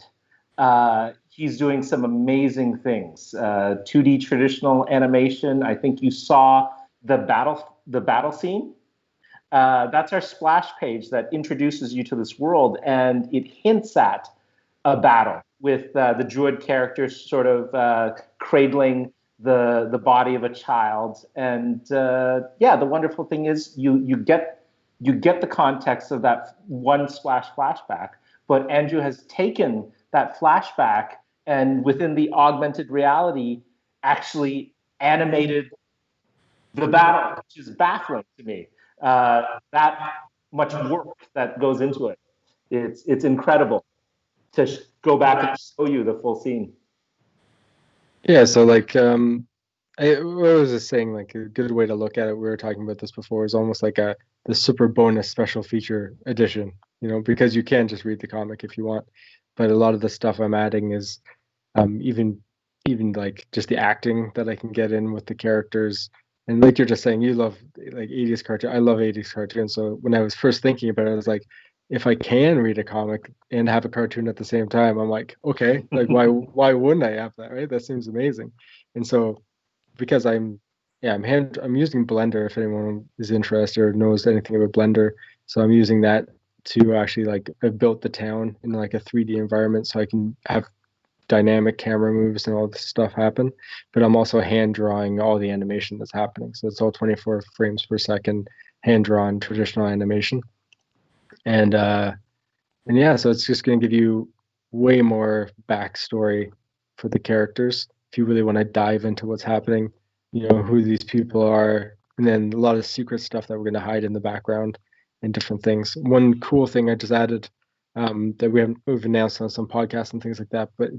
he's doing some amazing things. 2D traditional animation. I think you saw the battle scene. That's our splash page that introduces you to this world, and it hints at a battle with the druid characters sort of cradling the body of a child. And yeah, the wonderful thing is you get the context of that one splash flashback, but Andrew has taken that flashback and within the augmented reality actually animated the battle, which is baffling to me. That much work that goes into it. It's incredible to go back and show you the full scene. Yeah, so like I was just saying, like a good way to look at it, we were talking about this before, is almost like the super bonus special feature edition, because you can just read the comic if you want, but a lot of the stuff I'm adding is even like just the acting that I can get in with the characters. And like you're just saying, you love like 80s cartoon. I love 80s cartoons. So when I was first thinking about it, I was like, if I can read a comic and have a cartoon at the same time, I'm like, okay, like why wouldn't I have that, right? That seems amazing. And so because I'm using Blender, if anyone is interested or knows anything about Blender. So I'm using that to actually, like, I've built the town in like a 3D environment so I can have dynamic camera moves and all this stuff happen, but I'm also hand drawing all the animation that's happening. So it's all 24 frames per second, hand drawn traditional animation. And yeah, so it's just going to give you way more backstory for the characters if you really want to dive into what's happening, who these people are, and then a lot of secret stuff that we're going to hide in the background and different things. One cool thing I just added, that we've announced on some podcasts and things like that, but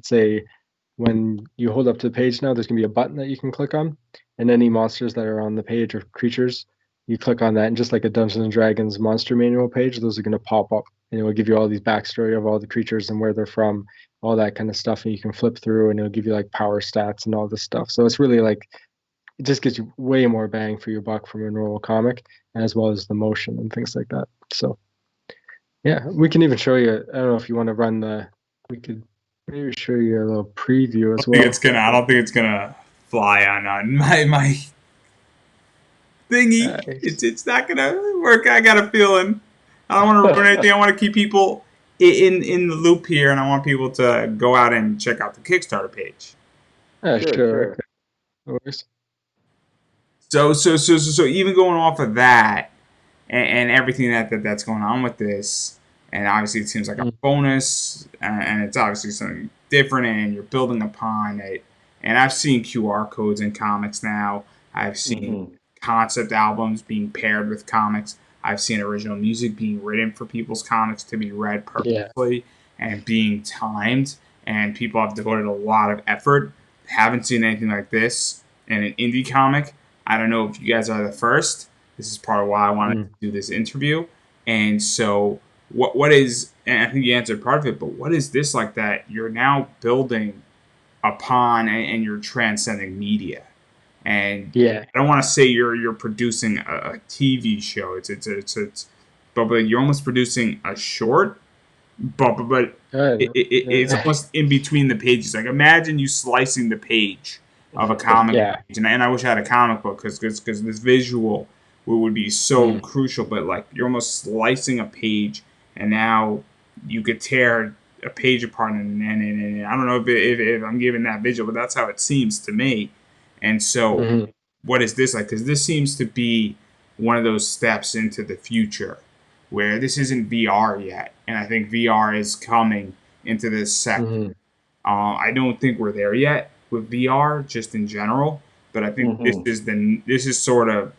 when you hold up to the page now, there's going to be a button that you can click on, and any monsters that are on the page or creatures, you click on that, and just like a Dungeons and Dragons monster manual page, those are going to pop up, and it will give you all these backstory of all the creatures and where they're from, all that kind of stuff, and you can flip through, and it'll give you like power stats and all this stuff. So it's really like, it just gives you way more bang for your buck from a normal comic, as well as the motion and things like that. So yeah, we can even show you. I don't know if you want to we could maybe show you a little preview as well. I don't think it's gonna fly on my thingy. It's not gonna work. I got a feeling. I don't want to ruin anything. I want to keep people in the loop here, and I want people to go out and check out the Kickstarter page. Sure. Okay. So even going off of that and everything that's going on with this, and obviously it seems like a bonus, and it's obviously something different, and you're building upon it. And I've seen QR codes in comics now. I've seen concept albums being paired with comics. I've seen original music being written for people's comics to be read purposely and being timed. And people have devoted a lot of effort. Haven't seen anything like this in an indie comic. I don't know if you guys are the first. This is part of why I wanted to do this interview. And so what is, and I think you answered part of it, but what is this like that you're now building upon and you're transcending media? And I don't want to say you're producing a TV show. But you're almost producing a short. But it's almost in between the pages. Like, imagine you slicing the page of a comic page, and I wish I had a comic book because this visual would be so crucial. But like, you're almost slicing a page, and now you could tear a page apart, and I don't know if I'm giving that visual, but that's how it seems to me. And so, what is this like? Because this seems to be one of those steps into the future where this isn't VR yet, and I think VR is coming into this sector. I don't think we're there yet with VR, just in general, but I think this is sort of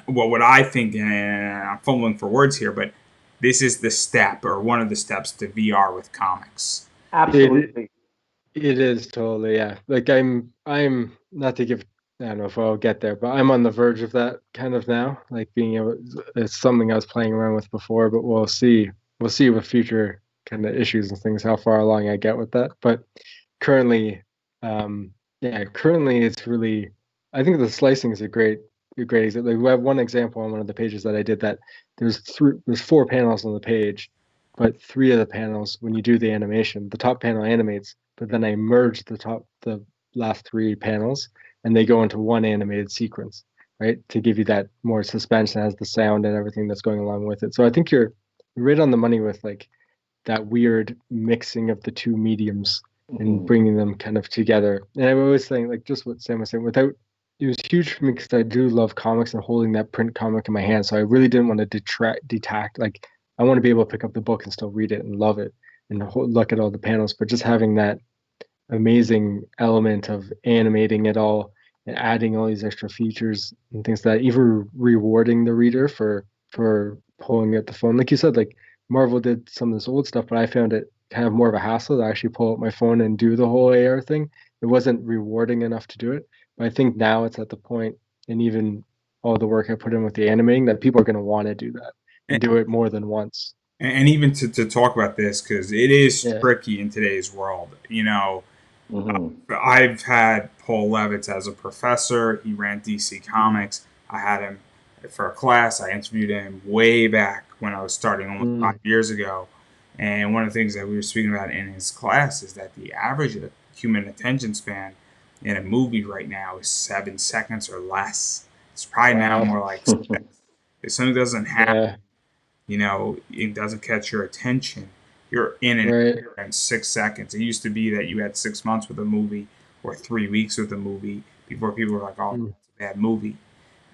what I think, and I'm fumbling for words here, but this is the step or one of the steps to VR with comics. Absolutely. It is totally, yeah. Like I'm not to give, I don't know if I'll get there, but I'm on the verge of that kind of now. Like being able, it's something I was playing around with before, but we'll see with future kind of issues and things how far along I get with that. But currently, currently it's really, I think the slicing is a great example. Like we have one example on one of the pages that I did that there's 4 panels on the page, but 3 of the panels, when you do the animation, the top panel animates, but then I merge the last 3 panels, and they go into one animated sequence, right? To give you that more suspense and has the sound and everything that's going along with it. So I think you're right on the money with like that weird mixing of the two mediums and bringing them kind of together. And I'm always saying, like, just what Sam was saying, it was huge for me because I do love comics and holding that print comic in my hand. So I really didn't want to detach. Like, I want to be able to pick up the book and still read it and love it and look at all the panels. But just having that amazing element of animating it all and adding all these extra features and things that even rewarding the reader for pulling out the phone. Like you said, like Marvel did some of this old stuff, but I found it kind of more of a hassle to actually pull out my phone and do the whole AR thing. It wasn't rewarding enough to do it. But I think now it's at the point, and even all the work I put in with the animating, that people are going to want to do that and do it more than once. And even to talk about this, because it is Yeah. tricky in today's world. Mm-hmm. I've had Paul Levitz as a professor. He ran DC Comics. I had him for a class. I interviewed him way back when I was starting almost 5 years ago. And one of the things that we were speaking about in his class is that the average human attention span in a movie right now is 7 seconds or less. It's probably now Wow. more like 6. If something doesn't happen, Yeah. it doesn't catch your attention, you're in and Right. out in 6 seconds. It used to be that you had 6 months with a movie or 3 weeks with a movie before people were like, oh, Mm. that's a bad movie.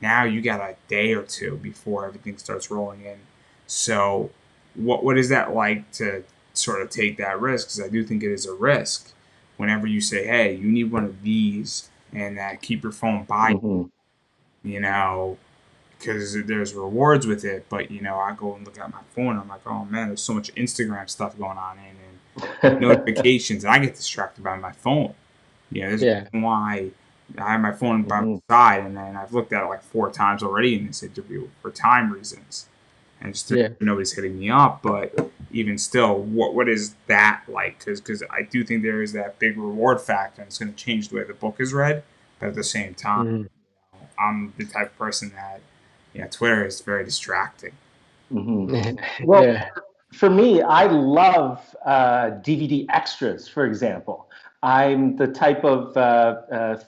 Now you got a day or two before everything starts rolling in. So, what is that like to sort of take that risk? Because I do think it is a risk. Whenever you say, hey, you need one of these, and keep your phone by Mm-hmm. you know, because there's rewards with it. But I go and look at my phone. I'm like, oh man, there's so much Instagram stuff going on, and notifications, and I get distracted by my phone. There's a Yeah. reason why I have my phone by Mm-hmm. my side, and then I've looked at it like 4 times already in this interview for time reasons, and just Yeah. nobody's hitting me up. But even still, what is that like? Because I do think there is that big reward factor, and it's going to change the way the book is read. But at the same time, Mm. I'm the type of person that, Twitter is very distracting. Mm-hmm. Well, Yeah. for me, I love DVD extras, for example. I'm the type of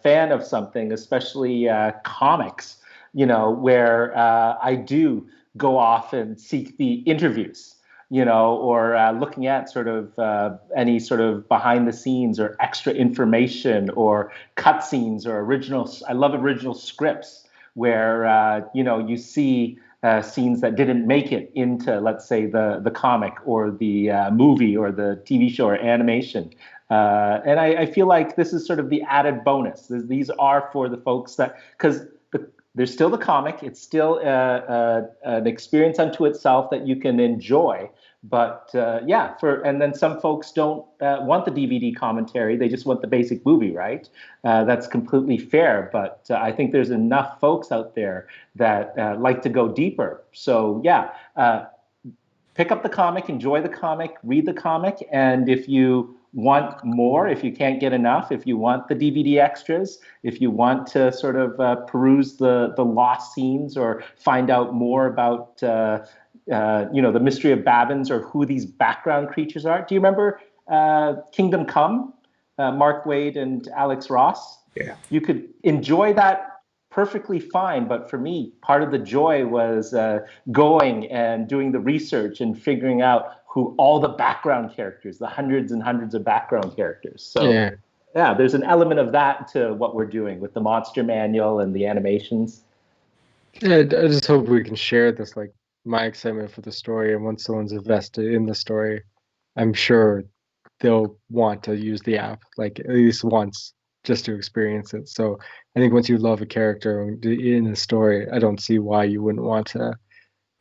fan of something, especially comics, where I do go off and seek the interviews, or looking at sort of any sort of behind the scenes or extra information or cutscenes or original. I love original scripts where, you see scenes that didn't make it into, let's say, the comic or the movie or the TV show or animation. And I feel like this is sort of the added bonus. These are for the folks that, because there's still the comic, it's still an experience unto itself that you can enjoy. But and then some folks don't want the DVD commentary; they just want the basic movie, right? That's completely fair. But I think there's enough folks out there that like to go deeper. So pick up the comic, enjoy the comic, read the comic, and if you want more, if you can't get enough, if you want the DVD extras, if you want to sort of peruse the lost scenes or find out more about the mystery of Babbins or who these background creatures are. Do you remember Kingdom Come, Mark Waid and Alex Ross? Yeah. You could enjoy that perfectly fine, but for me, part of the joy was going and doing the research and figuring out who all the background characters, the hundreds and hundreds of background characters. So there's an element of that to what we're doing with the monster manual and the animations. Yeah, I just hope we can share this, like my excitement for the story. And once someone's invested in the story, I'm sure they'll want to use the app, like at least once, just to experience it. So I think once you love a character in a story, I don't see why you wouldn't want to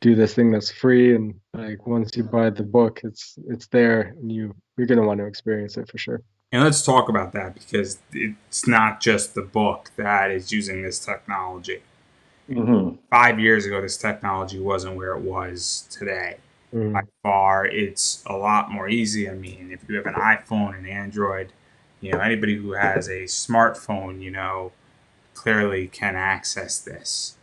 do this thing that's free. And like once you buy the book, it's there, and you're gonna want to experience it for sure. And let's talk about that, because it's not just the book that is using this technology. Mm-hmm. 5 years ago, this technology wasn't where it was today. By far, it's a lot more easy. I mean, if you have an iPhone and Android, anybody who has a smartphone, clearly can access this.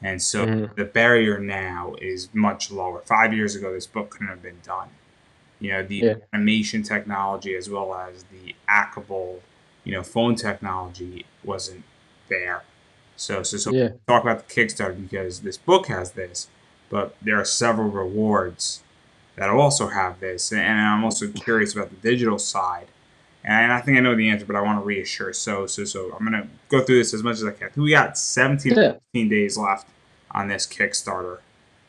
And so the barrier now is much lower. 5 years ago, this book couldn't have been done. The animation technology as well as the Appable, phone technology wasn't there. So talk about the Kickstarter, because this book has this, but there are several rewards that also have this. And I'm also curious about the digital side. And I think I know the answer, but I want to reassure. So I'm gonna go through this as much as I can. We got 17 or Yeah. 15 days left on this Kickstarter,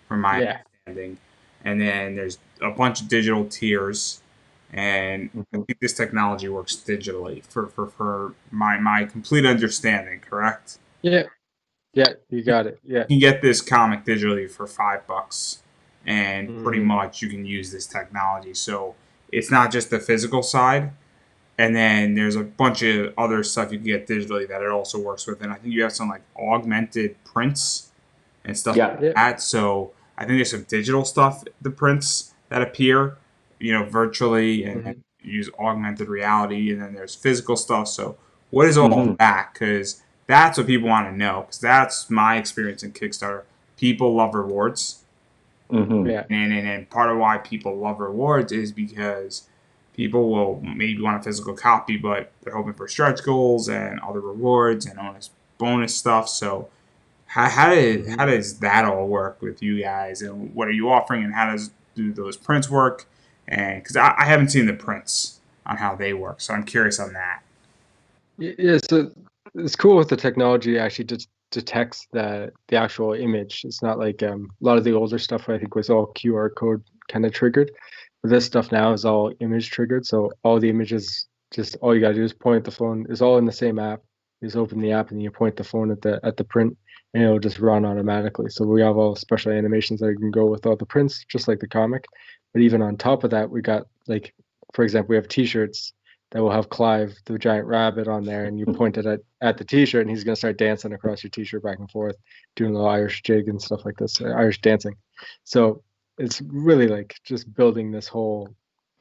from my Yeah. understanding. And then there's a bunch of digital tiers, and I Mhm. think this technology works digitally for my complete understanding. Correct? Yeah. Yeah. You got it. Yeah. You can get this comic digitally for $5, and pretty Mhm. much you can use this technology. So it's not just the physical side, and then there's a bunch of other stuff you can get digitally that it also works with. And I think you have some like augmented prints and stuff Yeah. like Yeah. that. So I think there's some digital stuff, the prints that appear, virtually, and then Mhm. use augmented reality. And then there's physical stuff. So what is all Hmm. that? Because that's what people want to know. Because that's my experience in Kickstarter. People love rewards, Hmm. Yeah. and part of why people love rewards is because people will maybe want a physical copy, but they're hoping for stretch goals and other rewards and bonus stuff. So how Mhm. does that all work with you guys, and what are you offering, and how do those prints work? And because I haven't seen the prints on how they work, so I'm curious on that. Yeah, so it's cool with the technology actually just detects the actual image. It's not like a lot of the older stuff I think was all QR code kind of triggered. But this stuff now is all image triggered. So all the images, just all you gotta do is point the phone. It's all in the same app. You just open the app and you point the phone at the print, and it'll just run automatically. So we have all special animations that can go with all the prints, just like the comic. But even on top of that, we got like, for example, we have T-shirts that will have Clive the giant rabbit on there, and you point it at the T-shirt, and he's gonna start dancing across your T-shirt back and forth, doing a little Irish jig and stuff like this, Irish dancing. So it's really like just building this whole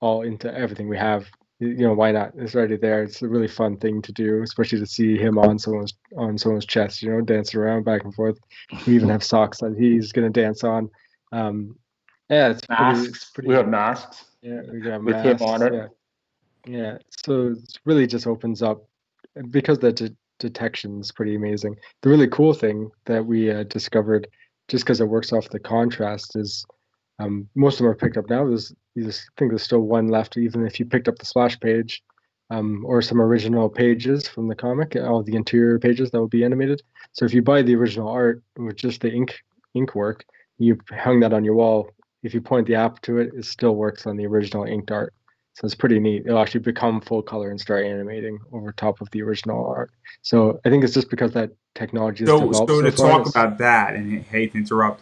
all into everything we have. Why not? It's already there. It's a really fun thing to do, especially to see him on someone's chest, dancing around back and forth. We even have socks that he's gonna dance on. Um, yeah, it's pretty. It's Masks. We pretty. have masks Yeah, we got with him on masks. it. Yeah. Yeah, so it really just opens up because the detection is pretty amazing. The really cool thing that we discovered, just because it works off the contrast, is most of them are picked up now. I think there's still one left, even if you picked up the splash page, or some original pages from the comic, all the interior pages that will be animated. So if you buy the original art with just the ink work, you hung that on your wall. If you point the app to it, it still works on the original inked art. So it's pretty neat. It'll actually become full color and start animating over top of the original art. So I think it's just because that technology has developed So so to far. And talk it's about that, and hate to interrupt,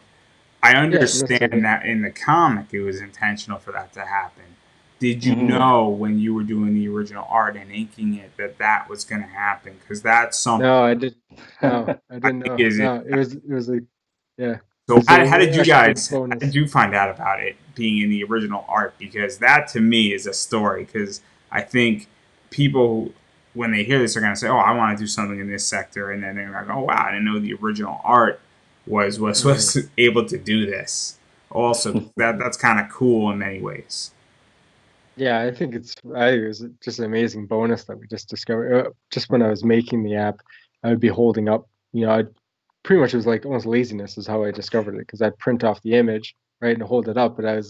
I yeah, that's understand okay. that in the comic it was intentional for that to happen. Did you Hmm. know when you were doing the original art and inking it that that was going to happen? Because that's something No, I did. No, I I didn't think know. is it. No, it was like yeah, So how did you actually a big guys? How did bonus. you find out about it being in the original art? Because that to me is a story. Because I think people when they hear this are going to say, "Oh, I want to do something in this sector," and then they're like, "Oh wow, I didn't know the original art Mhm. was able to do this." Also, that's kind of cool in many ways. Yeah, I think it was just an amazing bonus that we just discovered. Just when I was making the app, I would be holding up, I pretty much it was like almost laziness is how I discovered it because I'd print off the image, right, and hold it up, but I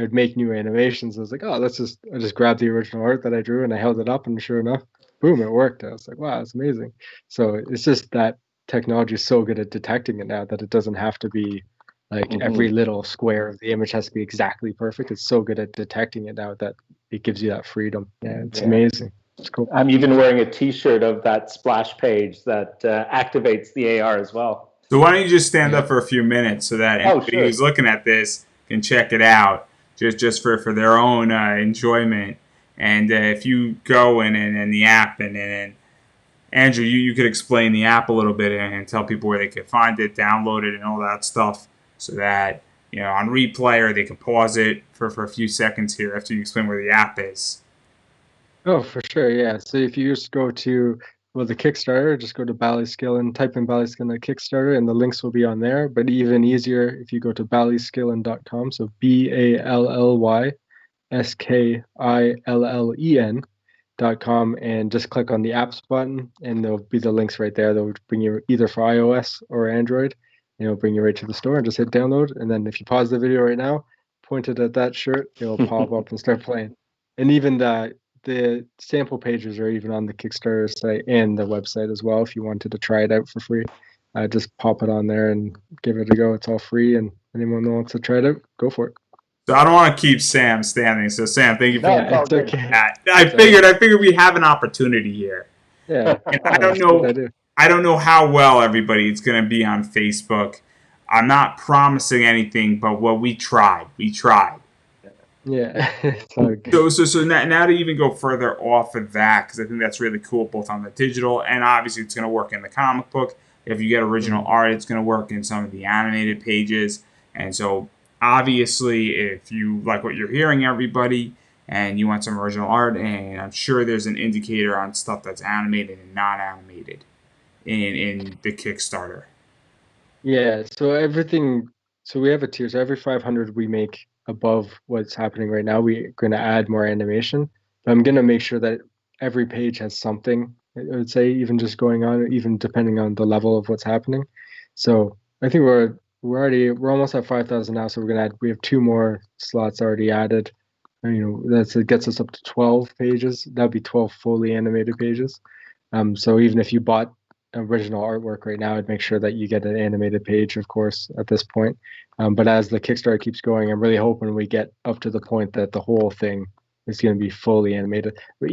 would make new animations. I was like, oh, I just grabbed the original art that I drew and I held it up, and sure enough, boom, it worked. I was like, wow, it's amazing. So it's just that technology is so good at detecting it now that it doesn't have to be like every Hmm. little square of the image has to be exactly perfect. It's so good at detecting it now that it gives you that freedom. Yeah, it's Yeah. amazing. It's cool. I'm even wearing a T-shirt of that splash page that activates the AR as well. So why don't you just stand Yeah. up for a few minutes so that Oh, anybody sure. who's looking at this can check it out, just for their own enjoyment. And if you go in the app, and Andrew, you could explain the app a little bit and tell people where they can find it, download it, and all that stuff, so that on replay, or they can pause it for a few seconds here after you explain where the app is. Oh, for sure. Yeah. So if you just go to the Kickstarter, just go to Ballyskillen, type in Ballyskillen Kickstarter, and the links will be on there. But even easier if you go to ballyskillen.com. So BALLYSKILLEN.com and just click on the apps button, and there'll be the links right there. They'll bring you either for iOS or Android. It'll bring you right to the store and just hit download. And then if you pause the video right now, point it at that shirt, it'll pop up and start playing. And even the sample pages are even on the Kickstarter site and the website as well. If you wanted to try it out for free, just pop it on there and give it a go. It's all free, and anyone who wants to try it out, go for it. So I don't want to keep Sam standing. So Sam, thank you for it's all okay. that. I figured we have an opportunity here. Yeah, And I don't know how well everybody is going to be on Facebook. I'm not promising anything, but what we tried. Yeah, it's all good. So now to even go further off of that, because I think that's really cool, both on the digital and obviously it's going to work in the comic book. If you get original art, it's going to work in some of the animated pages. And so obviously, if you like what you're hearing, everybody, and you want some original art, and I'm sure there's an indicator on stuff that's animated and not animated in the Kickstarter. Yeah, so everything. So we have a tier. So every 500 we make above what's happening right now, we're going to add more animation. But I'm going to make sure that every page has something. I would say even just going on, even depending on the level of what's happening. So I think we're almost at 5,000 now. So we have 2 more slots already added. And, it gets us up to 12 pages. That'd be 12 fully animated pages. So even if you bought original artwork right now, I'd make sure that you get an animated page, of course, at this point. But as the Kickstarter keeps going, I'm really hoping we get up to the point that the whole thing is going to be fully animated. But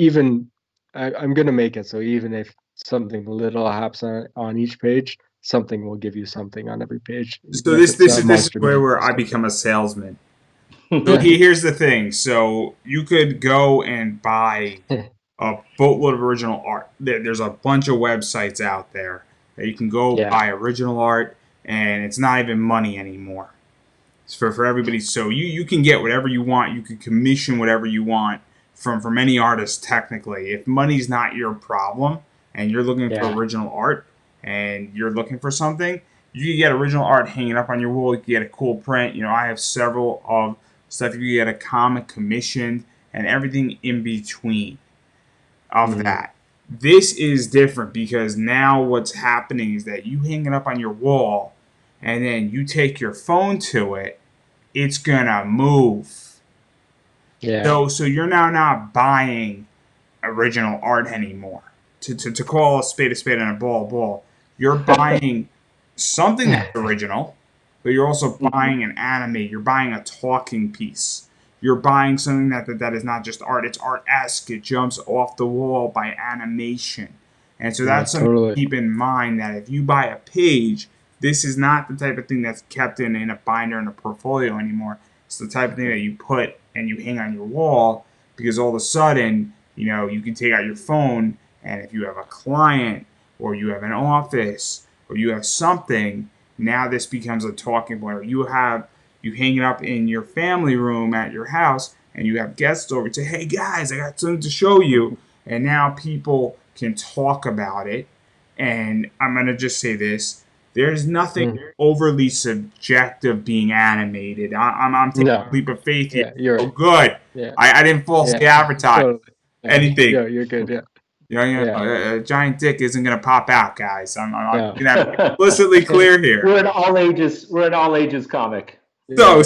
I'm going to make it so even if something little happens on each page, something will give you something on every page. So this is where I become a salesman. So here's the thing. So you could go and buy a boatload of original art. There's a bunch of websites out there that you can go buy original art, and it's not even money anymore. It's for everybody. So you can get whatever you want. You can commission whatever you want from any artist, technically. If money's not your problem and you're looking for original art and you're looking for something, you can get original art hanging up on your wall. You can get a cool print. I have several of stuff. You can get a comic commissioned and everything in between of that. This is different because now what's happening is that you hang it up on your wall and then you take your phone to it, it's gonna move. Yeah. So you're now not buying original art anymore. To call a spade and a ball a ball, you're buying something that's original, but you're also buying an anime. You're buying a talking piece. You're buying something that is not just art. It's art-esque. It jumps off the wall by animation. And so that's something to keep in mind, that if you buy a page, this is not the type of thing that's kept in a binder in a portfolio anymore. It's the type of thing that you put and you hang on your wall, because all of a sudden, you can take out your phone, and if you have a client or you have an office or you have something, now this becomes a talking point. Or you hang it up in your family room at your house, and you have guests over and say, hey guys, I got something to show you. And now people can talk about it. And I'm going to just say this. There's nothing overly subjective being animated. I'm taking a leap of faith here. You're right. Good. Yeah. I didn't falsely advertise anything. Yeah, you're good, a giant dick isn't going to pop out, guys. I'm explicitly clear here. We're an all ages comic. So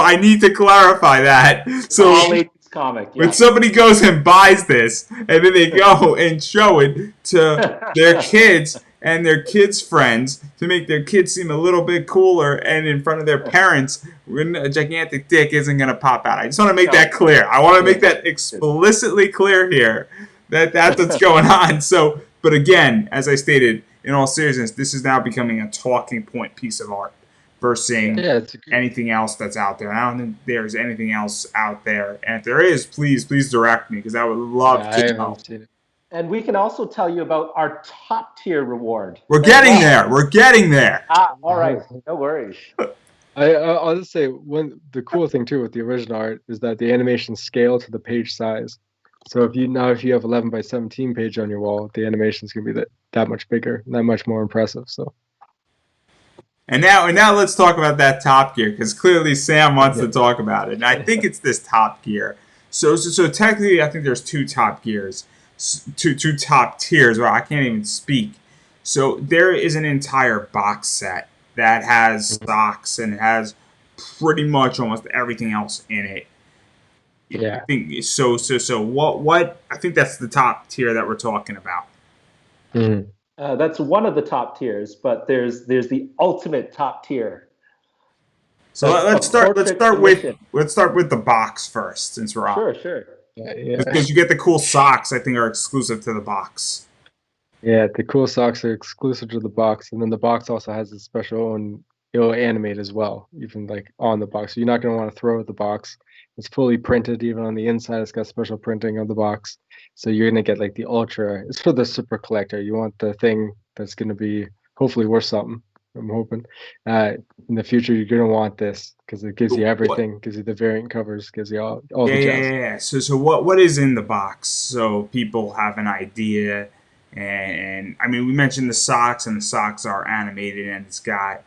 I need to clarify that. So all ages comic. When somebody goes and buys this, and then they go and show it to their kids and their kids' friends to make their kids seem a little bit cooler, and in front of their parents, a gigantic dick isn't going to pop out. I just want to make that clear. I want to make that explicitly clear here. That's what's going on. So, but again, as I stated, in all seriousness, this is now becoming a talking point piece of art versus anything else that's out there. I don't think there's anything else out there. And if there is, please direct me, because I would love to know. And we can also tell you about our top tier reward. We're getting there. We're getting there. All right. No worries. I'll just say the cool thing too with the original art is that the animations scale to the page size. So if you have 11 by 17 page on your wall, the animation's gonna be that much bigger, that much more impressive. So. And now let's talk about that top gear, because clearly Sam wants to talk about it, and I think it's this top gear. So technically, I think there's 2 top gears, two top tiers. Well, I can't even speak. So there is an entire box set that has socks and has pretty much almost everything else in it. Yeah. I think so. What? I think that's the top tier that we're talking about. Mhm. That's one of the top tiers, but there's the ultimate top tier. So A let's start. portrait commission. Let's start with the box first, since we're on, Sure, sure. Yeah. because you get the cool socks. I think are exclusive to the box. Yeah, the cool socks are exclusive to the box, and then the box also has a special own. It'll animate as well, even like on the box. So you're not going to want to throw out the box. It's fully printed, even on the inside. It's got special printing on the box. So you're going to get like the ultra. It's for the super collector. You want the thing that's going to be hopefully worth something. I'm hoping. Uh, in the future, you're going to want this because it gives you What? everything. Gives you the variant covers. Gives you all Yeah, the yeah, jazz. yeah, yeah. So what is in the box? So people have an idea. And I mean, we mentioned the socks, and the socks are animated, and it's got,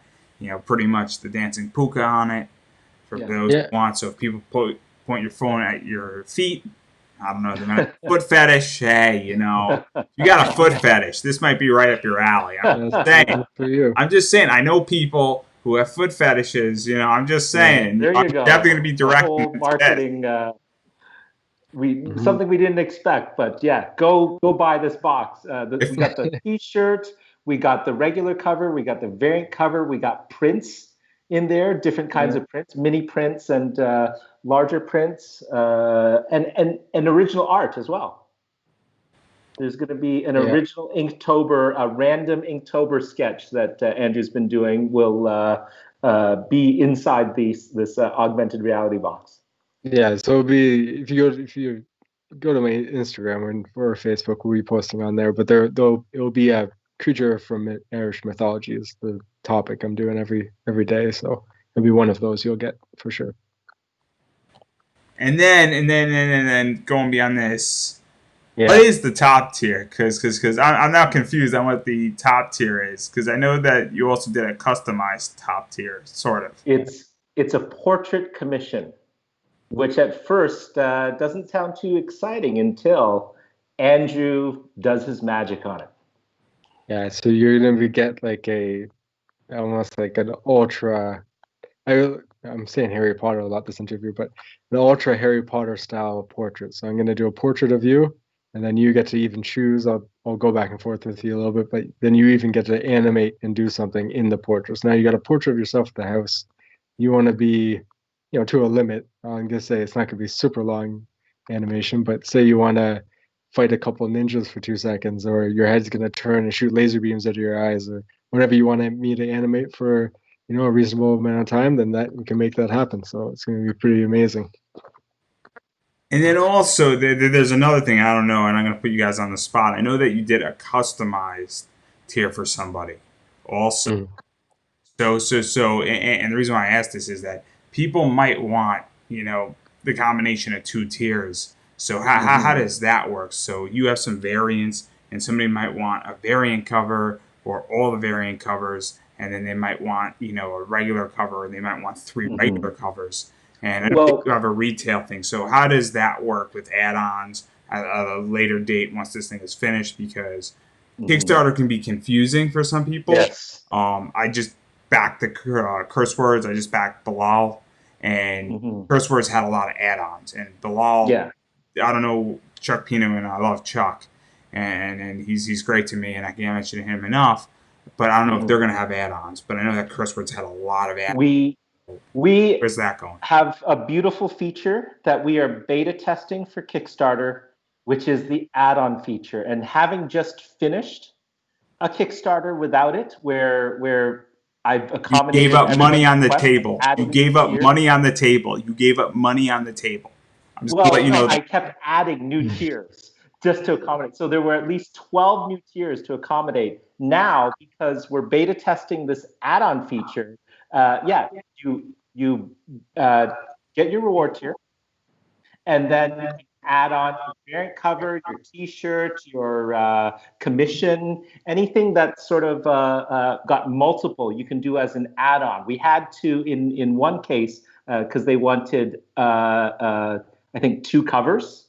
pretty much the dancing puka on it for those who Yeah. want. So if people point your phone at your feet, I don't know, they might foot fetish. Hey, you got a foot fetish. This might be right up your alley. I'm That's saying. for you. I'm just saying. I know people who have foot fetishes. I'm just Yeah. saying. There I'm you go. definitely going to be The directing whole instead. marketing, Mhm. something we didn't expect, but yeah, go buy this box. We got the T-shirt, we got the regular cover, we got the variant cover, we got prints in there, different kinds Yeah. of prints, mini prints and larger prints, and original art as well. There's going to be an Yeah. original Inktober, a random Inktober sketch that Andrew's been doing will be inside this augmented reality box. Yeah, so it'll be if you go to my Instagram or Facebook, we'll be posting on there. But it'll be a creature from Irish mythology is the topic I'm doing every day. So it'll be one of those you'll get for sure. And then going beyond this, what Yeah. is the top tier? Because I'm now confused on what the top tier is. Because I know that you also did a customized top tier, sort of. It's a portrait commission, which at first doesn't sound too exciting until Andrew does his magic on it. Yeah, so you're gonna get like almost like an ultra. I'm saying Harry Potter a lot this interview, but an ultra Harry Potter style portrait. So I'm going to do a portrait of you, and then you get to even choose. I'll go back and forth with you a little bit, but then you even get to animate and do something in the portrait. So now you got a portrait of yourself at the house. You want to be, to a limit. I'm gonna say it's not gonna be super long animation, but say you want to fight a couple of ninjas for 2 seconds, or your head's gonna turn and shoot laser beams out of your eyes, or whatever you want me to animate for a reasonable amount of time, then that we can make that happen. So it's going to be pretty amazing. And then also, there's another thing I don't know, and I'm going to put you guys on the spot. I know that you did a customized tier for somebody, also. Mm. And the reason why I asked this is that people might want, the combination of two tiers. So how does that work? So you have some variants, and somebody might want a variant cover or all the variant covers, and then they might want, a regular cover, and they might want three regular covers. And I don't think you have a retail thing. So how does that work with add-ons at a later date once this thing is finished? Because Kickstarter can be confusing for some people. Yes. I just backed the curse words. I just backed Bilal, and curse words had a lot of add-ons. And Bilal, I don't know Chuck Pino, and I love Chuck, and he's great to me, and I can't mention him enough. But I don't know if they're going to have add-ons. But I know that curse words had a lot of add-ons. We Where's that going? have a beautiful feature that we are beta testing for Kickstarter, which is the add-on feature. And having just finished a Kickstarter without it, where I've accommodated. You gave up money on the request, table. You gave up tiers. money on the table. You gave up money on the table. I'm just gonna let you know I that. kept adding new tiers just to accommodate. So there were at least 12 new tiers to accommodate. Now, because we're beta testing this add-on feature, you get your reward tier, and then you can add on your variant cover, your T-shirt, your commission, anything that sort of got multiple, you can do as an add-on. We had to, in one case, because they wanted, I think, 2 covers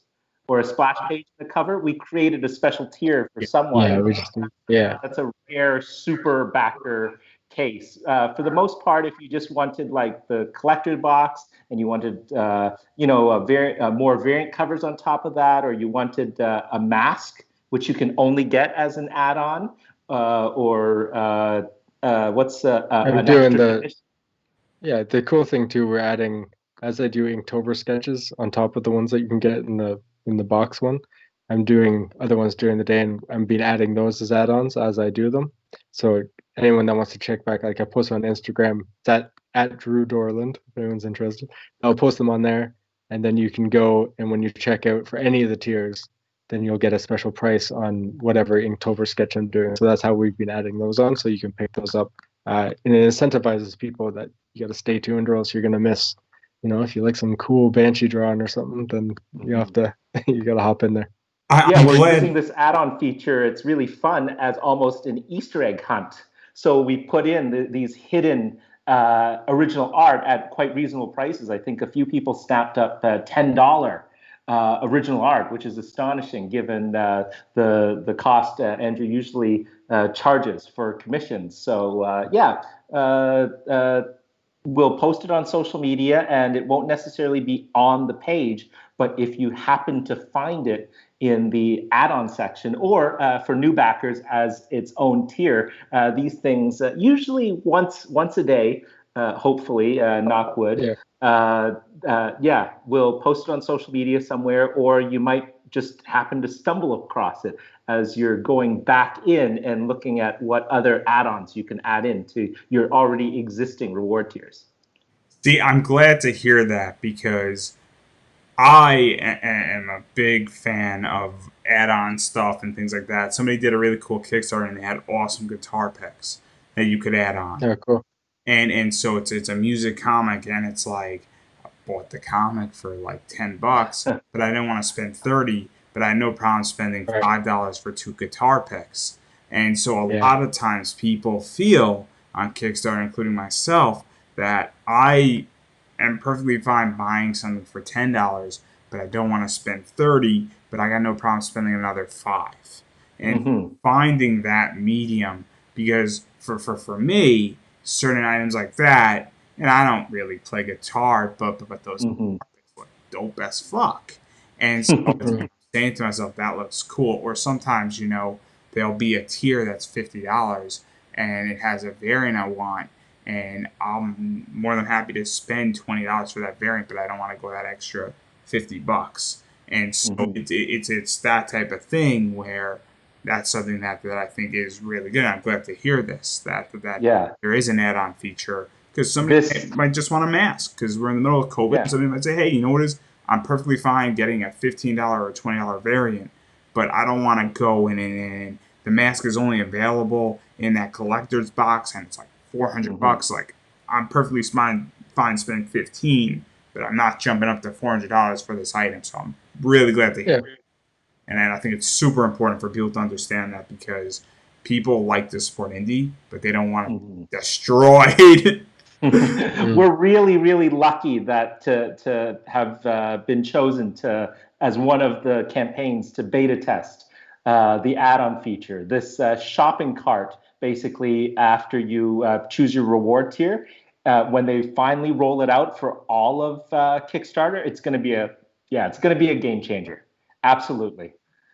or a splash page in the cover, we created a special tier for someone. Yeah, we just yeah. That's a rare super backer case. For the most part, if you just wanted like the collector box and you wanted, more variant covers on top of that, or you wanted a mask, which you can only get as an add-on, or what's I'm an doing extra commission. the cool thing too, we're adding, as I do Inktober sketches on top of the ones that you can get in the box one. I'm doing other ones during the day, and I'm been adding those as add-ons as I do them. So anyone that wants to check back, like I post on Instagram, it's at Drew Dorland, if anyone's interested. I'll post them on there, and then you can go, and when you check out for any of the tiers, then you'll get a special price on whatever Inktober sketch I'm doing. So that's how we've been adding those on, so you can pick those up. And it incentivizes people that you got to stay tuned, or else you're gonna miss. If you like some cool Banshee drawing or something, then you have to you got to hop in there. Yeah, I'm we're glad. using this add-on feature. It's really fun as almost an Easter egg hunt. So we put in these hidden original art at quite reasonable prices. I think a few people snapped up $10 original art, which is astonishing given the cost Andrew usually charges for commissions. So we'll post it on social media, and it won't necessarily be on the page. But if you happen to find it in the add-on section, or for new backers as its own tier, these things usually once a day, hopefully, knock wood. We'll post it on social media somewhere, or you might just happen to stumble across it as you're going back in and looking at what other add-ons you can add into your already existing reward tiers. See, I'm glad to hear that because I am a big fan of add-on stuff and things like that. Somebody did a really cool Kickstarter and they had awesome guitar picks that you could add on. Yeah, cool. And so it's a music comic, and it's like I bought the comic for like $10, but I didn't want to spend 30, but I had no problem spending $5 for 2 guitar picks. And so a lot of times people feel on Kickstarter, including myself, that I am perfectly fine buying something for $10, but I don't want to spend 30, but I got no problem spending another 5. And finding that medium, because for me, certain items like that, and I don't really play guitar, but those look dope as fuck. And so I'm saying to myself, that looks cool. Or sometimes, there'll be a tier that's $50 and it has a variant I want, and I'm more than happy to spend $20 for that variant, but I don't want to go that extra $50. And so it's that type of thing where that's something that I think is really good. I'm glad to hear this, that there is an add-on feature, because somebody might just want a mask because we're in the middle of COVID. Yeah. Somebody might say, hey, you know what it is? I'm perfectly fine getting a $15 or $20 variant, but I don't want to go in and the mask is only available in that collector's box and it's like $400. Like, I'm perfectly fine spending 15, but I'm not jumping up to $400 for this item. So I'm really glad to hear it. And I think it's super important for people to understand that, because people like to support indie, but they don't want to be destroyed. We're really, really lucky that to have been chosen as one of the campaigns to beta test the add-on feature. This shopping cart, basically, after you choose your reward tier, when they finally roll it out for all of Kickstarter, it's going to be a game changer. Absolutely.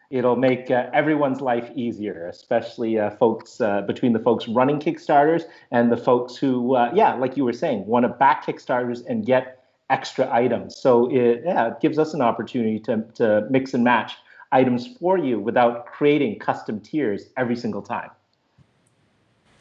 It'll make everyone's life easier, especially folks between the folks running Kickstarters and the folks who, like you were saying, want to back Kickstarters and get extra items. So it gives us an opportunity to mix and match items for you without creating custom tiers every single time.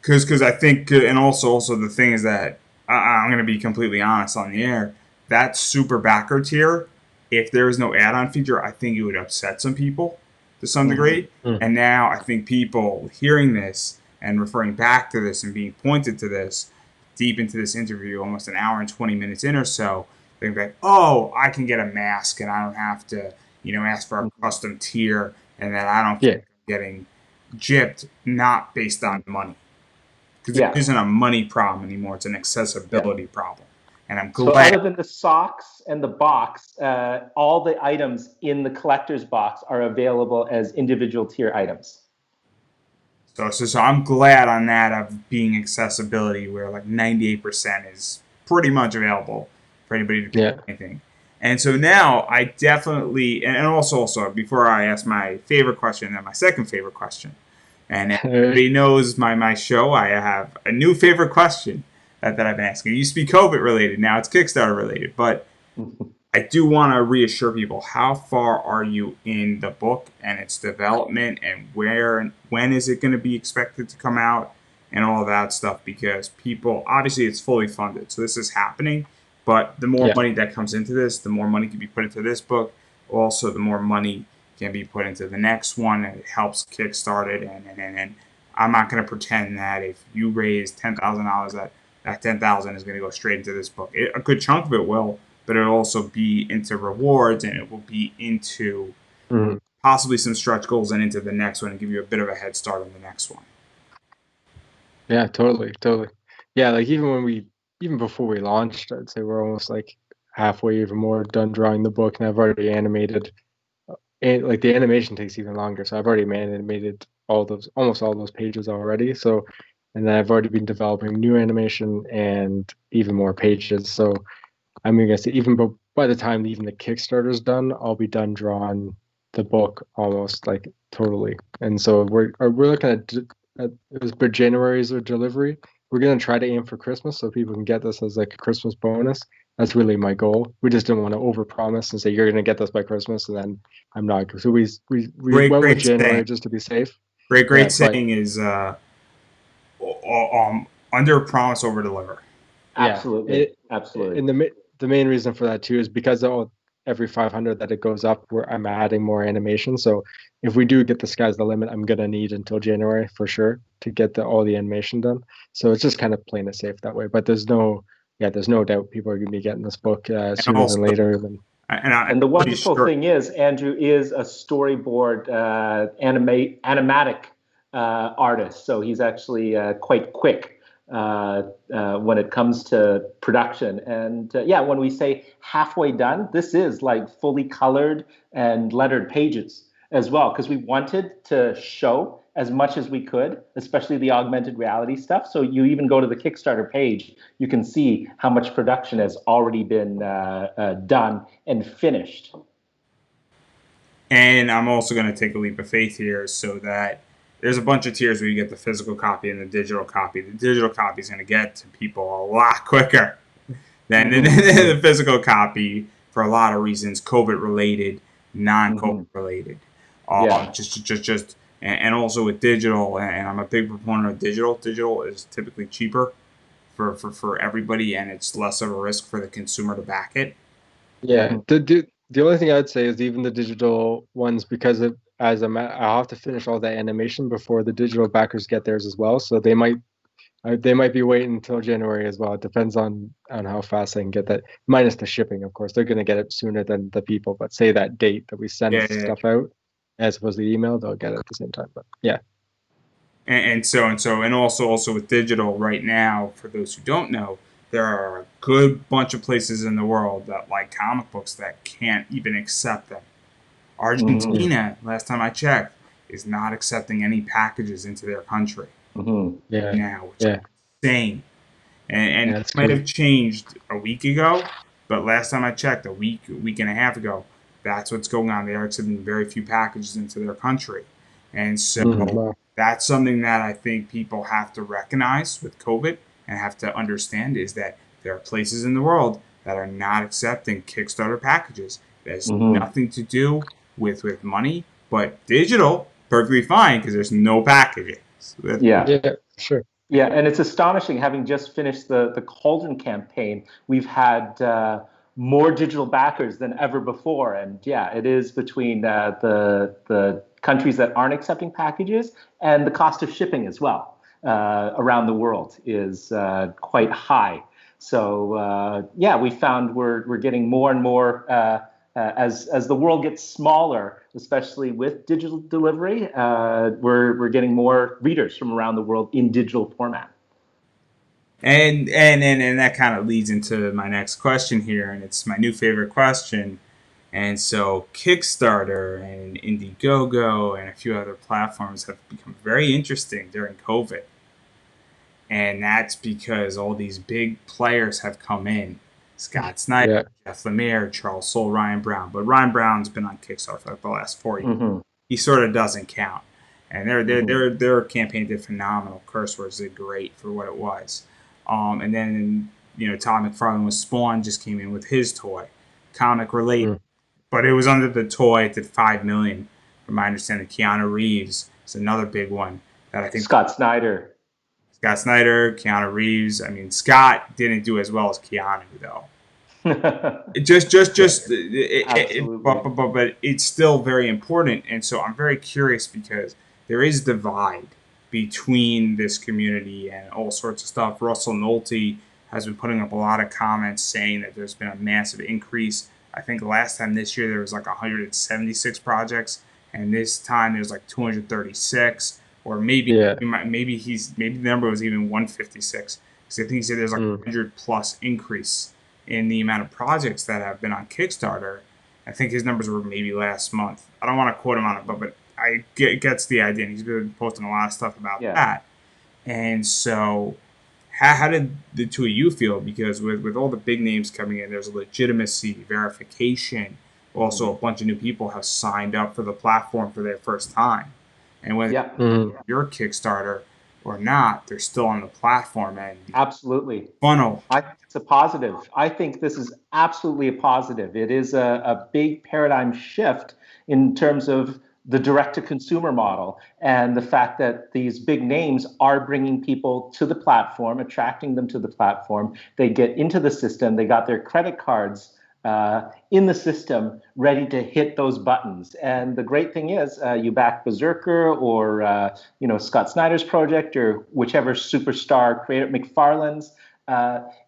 Because I think, and also the thing is that I'm going to be completely honest on the air, that super backer tier, if there was no add-on feature, I think it would upset some people to some degree. And now I think people hearing this and referring back to this and being pointed to this deep into this interview, almost an hour and 20 minutes in or so, they're like, oh, I can get a mask and I don't have to, ask for a custom tier, and that I don't feel like I'm getting gypped, not based on money. Because it isn't a money problem anymore, it's an accessibility problem. And I'm glad. So other than the socks and the box, all the items in the collector's box are available as individual tier items. So I'm glad on that of being accessibility where like 98% is pretty much available for anybody to pick Yeah. anything. And so now I definitely, and also before I ask my favorite question, then my second favorite question. And everybody knows my show, I have a new favorite question that I've been asking. It used to be COVID related, now it's Kickstarter related. But I do want to reassure people, how far are you in the book and its development, and where and when is it going to be expected to come out, and all that stuff? Because people, obviously it's fully funded, so this is happening, but the more Yeah. money that comes into this, the more money can be put into this book. Also, the more money can be put into the next one, and it helps kickstart it. And I'm not going to pretend that if you raise $10,000, that 10,000 is going to go straight into this book. A good chunk of it will, but it'll also be into rewards, and it will be into possibly some stretch goals and into the next one, and give you a bit of a head start on the next one. Yeah, totally. Yeah, like even before we launched, I'd say we're almost like halfway, even more, done drawing the book, and I've already animated. And like the animation takes even longer, so I've already animated almost all those pages already. So, and then I've already been developing new animation and even more pages. So I'm gonna say even by the time even the Kickstarter's done, I'll be done drawing the book almost like totally. And so we're looking at it was for January's delivery. We're gonna try to aim for Christmas so people can get this as like a Christmas bonus. That's really my goal. We just didn't want to overpromise and say you're gonna get this by Christmas and then I'm not. So we went with Great January saying. just to be safe. Great Yeah, but saying is under promise, over deliver. yeah, Absolutely. Absolutely. and the main reason for that too is because every 500 that it goes up, I'm adding more animation. So if we do get the sky's the limit, I'm gonna need until January for sure to get all the animation done. So it's just kind of playing it safe that way. But there's no doubt people are gonna be getting this book And sooner also, than later. Than And the I'm pretty wonderful sure. thing is, Andrew is a storyboard animatic artist, so he's actually quite quick when it comes to production. And yeah, when we say halfway done, this is like fully colored and lettered pages as well, because we wanted to show as much as we could, especially the augmented reality stuff. So you even go to the Kickstarter page, you can see how much production has already been done and finished. And I'm also going to take a leap of faith here, so that there's a bunch of tiers where you get the physical copy and the digital copy. The digital copy is going to get to people a lot quicker than the physical copy, for a lot of reasons, COVID related, non-COVID related. Yeah. And also with digital, and I'm a big proponent of digital. Digital is typically cheaper for everybody, and it's less of a risk for the consumer to back it. yeah, the only thing I'd say is even the digital ones, because I'll have to finish all that animation before the digital backers get theirs as well. So they might be waiting until January as well. It depends on how fast they can get that, minus the shipping, of course. They're going to get it sooner than the people, but say that date that we send Yeah. stuff out, as opposed to the email, they'll get it at the same time. But yeah. And also with digital right now, for those who don't know, there are a good bunch of places in the world that like comic books that can't even accept them. Argentina, last time I checked, is not accepting any packages into their country Yeah. now, which Yeah. is insane. And Yeah, it it's might crazy. have changed a week ago, but last time I checked, a week and a half ago, that's what's going on. They are accepting very few packages into their country. And so Wow. that's something that I think people have to recognize with COVID and have to understand, is that there are places in the world that are not accepting Kickstarter packages. There's nothing to do with money, but digital, perfectly fine, because there's no packaging. So Yeah. Yeah, sure. Yeah, and it's astonishing, having just finished the Cauldron campaign, we've had more digital backers than ever before. And yeah, it is between the countries that aren't accepting packages and the cost of shipping as well around the world is quite high. So yeah, we found we're getting more and more as the world gets smaller, especially with digital delivery, we're getting more readers from around the world in digital format. and that kind of leads into my next question here, and it's my new favorite question. And so Kickstarter and Indiegogo and a few other platforms have become very interesting during COVID. And that's because all these big players have come in. Scott Snyder, Yeah. Jeff Lemire, Charles Soule, Ryan Brown. But Ryan Brown's been on Kickstarter for like the last 4 years. Mm-hmm. He sort of doesn't count. And Mm-hmm. their campaign did phenomenal. Curse Words did great for what it was. And then, Todd McFarlane with Spawn just came in with his toy, comic related. Mm. But it was under the toy. It did $5 million. From my understanding, Keanu Reeves is another big one that I think Scott Snyder. Scott Snyder, Keanu Reeves. I mean, Scott didn't do as well as Keanu though. Absolutely. But it's still very important, and so I'm very curious because there is divide between this community and all sorts of stuff. Russell Nolte has been putting up a lot of comments saying that there's been a massive increase. I think last time this year there was like 176 projects, and this time there's like 236, or maybe Yeah. maybe the number was even 156. Because I think he said there's like Mm. 100 plus increase in the amount of projects that have been on Kickstarter. I think his numbers were maybe last month. I don't want to quote him on it, but gets the idea. And he's been posting a lot of stuff about Yeah. that. And so, how did the two of you feel? Because with all the big names coming in, there's a legitimacy, verification. Also, a bunch of new people have signed up for the platform for their first time. And whether Yeah. Mm. you're Kickstarter or not, they're still on the platform and Absolutely. funnel. I think it's a positive. I think this is absolutely a positive. It is a big paradigm shift in terms of the direct-to-consumer model and the fact that these big names are bringing people to the platform, attracting them to the platform. They get into the system. They got their credit cards in the system, ready to hit those buttons. And the great thing is, you back Berserker or Scott Snyder's project or whichever superstar creator, McFarlane's.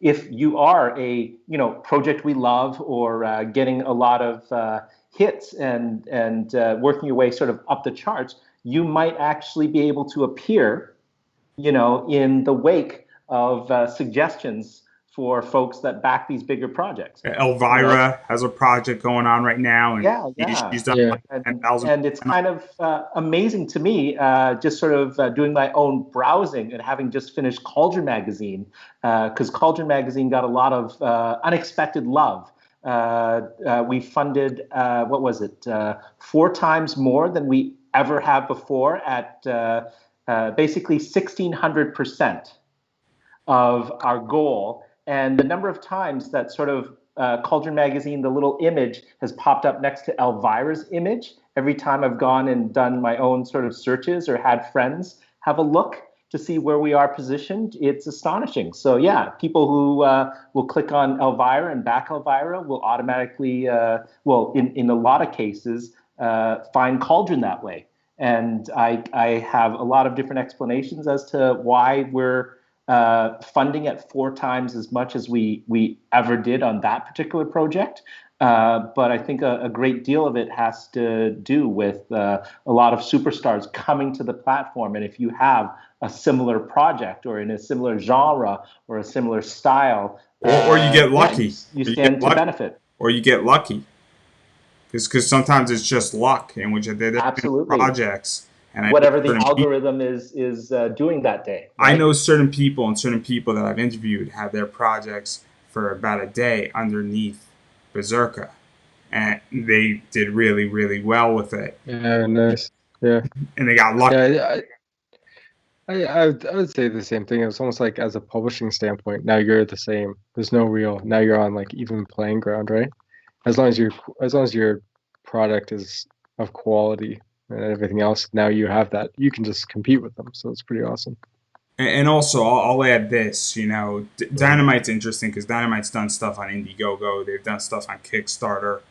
If you are a project we love or getting a lot of hits and working your way sort of up the charts, you might actually be able to appear, in the wake of suggestions for folks that back these bigger projects. Elvira has a project going on right now, and Yeah. she's done Yeah. like 10,000. And it's kind of amazing to me, just sort of doing my own browsing and having just finished Cauldron Magazine, because Cauldron Magazine got a lot of unexpected love. We funded, what was it, 4 times more than we ever have before at basically 1,600% of our goal. And the number of times that sort of Cauldron Magazine, the little image has popped up next to Elvira's image every time I've gone and done my own sort of searches or had friends have a look to see where we are positioned, it's astonishing. So yeah, people who will click on Elvira and back Elvira will automatically, in a lot of cases, find Cauldron that way. And I have a lot of different explanations as to why we're funding at 4 times as much as we ever did on that particular project. But I think a great deal of it has to do with a lot of superstars coming to the platform. And if you have a similar project or in a similar genre or a similar style, Or you get lucky. you stand to benefit. Or you get lucky. Because sometimes it's just luck, in which there have been Absolutely. projects. And Whatever the algorithm is doing that day. Right? I know certain people that I've interviewed had their projects for about a day underneath Berserker. And they did really, really well with it. Yeah, nice. Yeah. And they got lucky. Yeah, I would say the same thing. It's almost like as a publishing standpoint, now you're the same. There's no real, now you're on like even playing ground, right? As long as your product is of quality and everything else, now you have that. You can just compete with them. So it's pretty awesome. And also, I'll add this, Dynamite's interesting because Dynamite's done stuff on Indiegogo. They've done stuff on Kickstarter.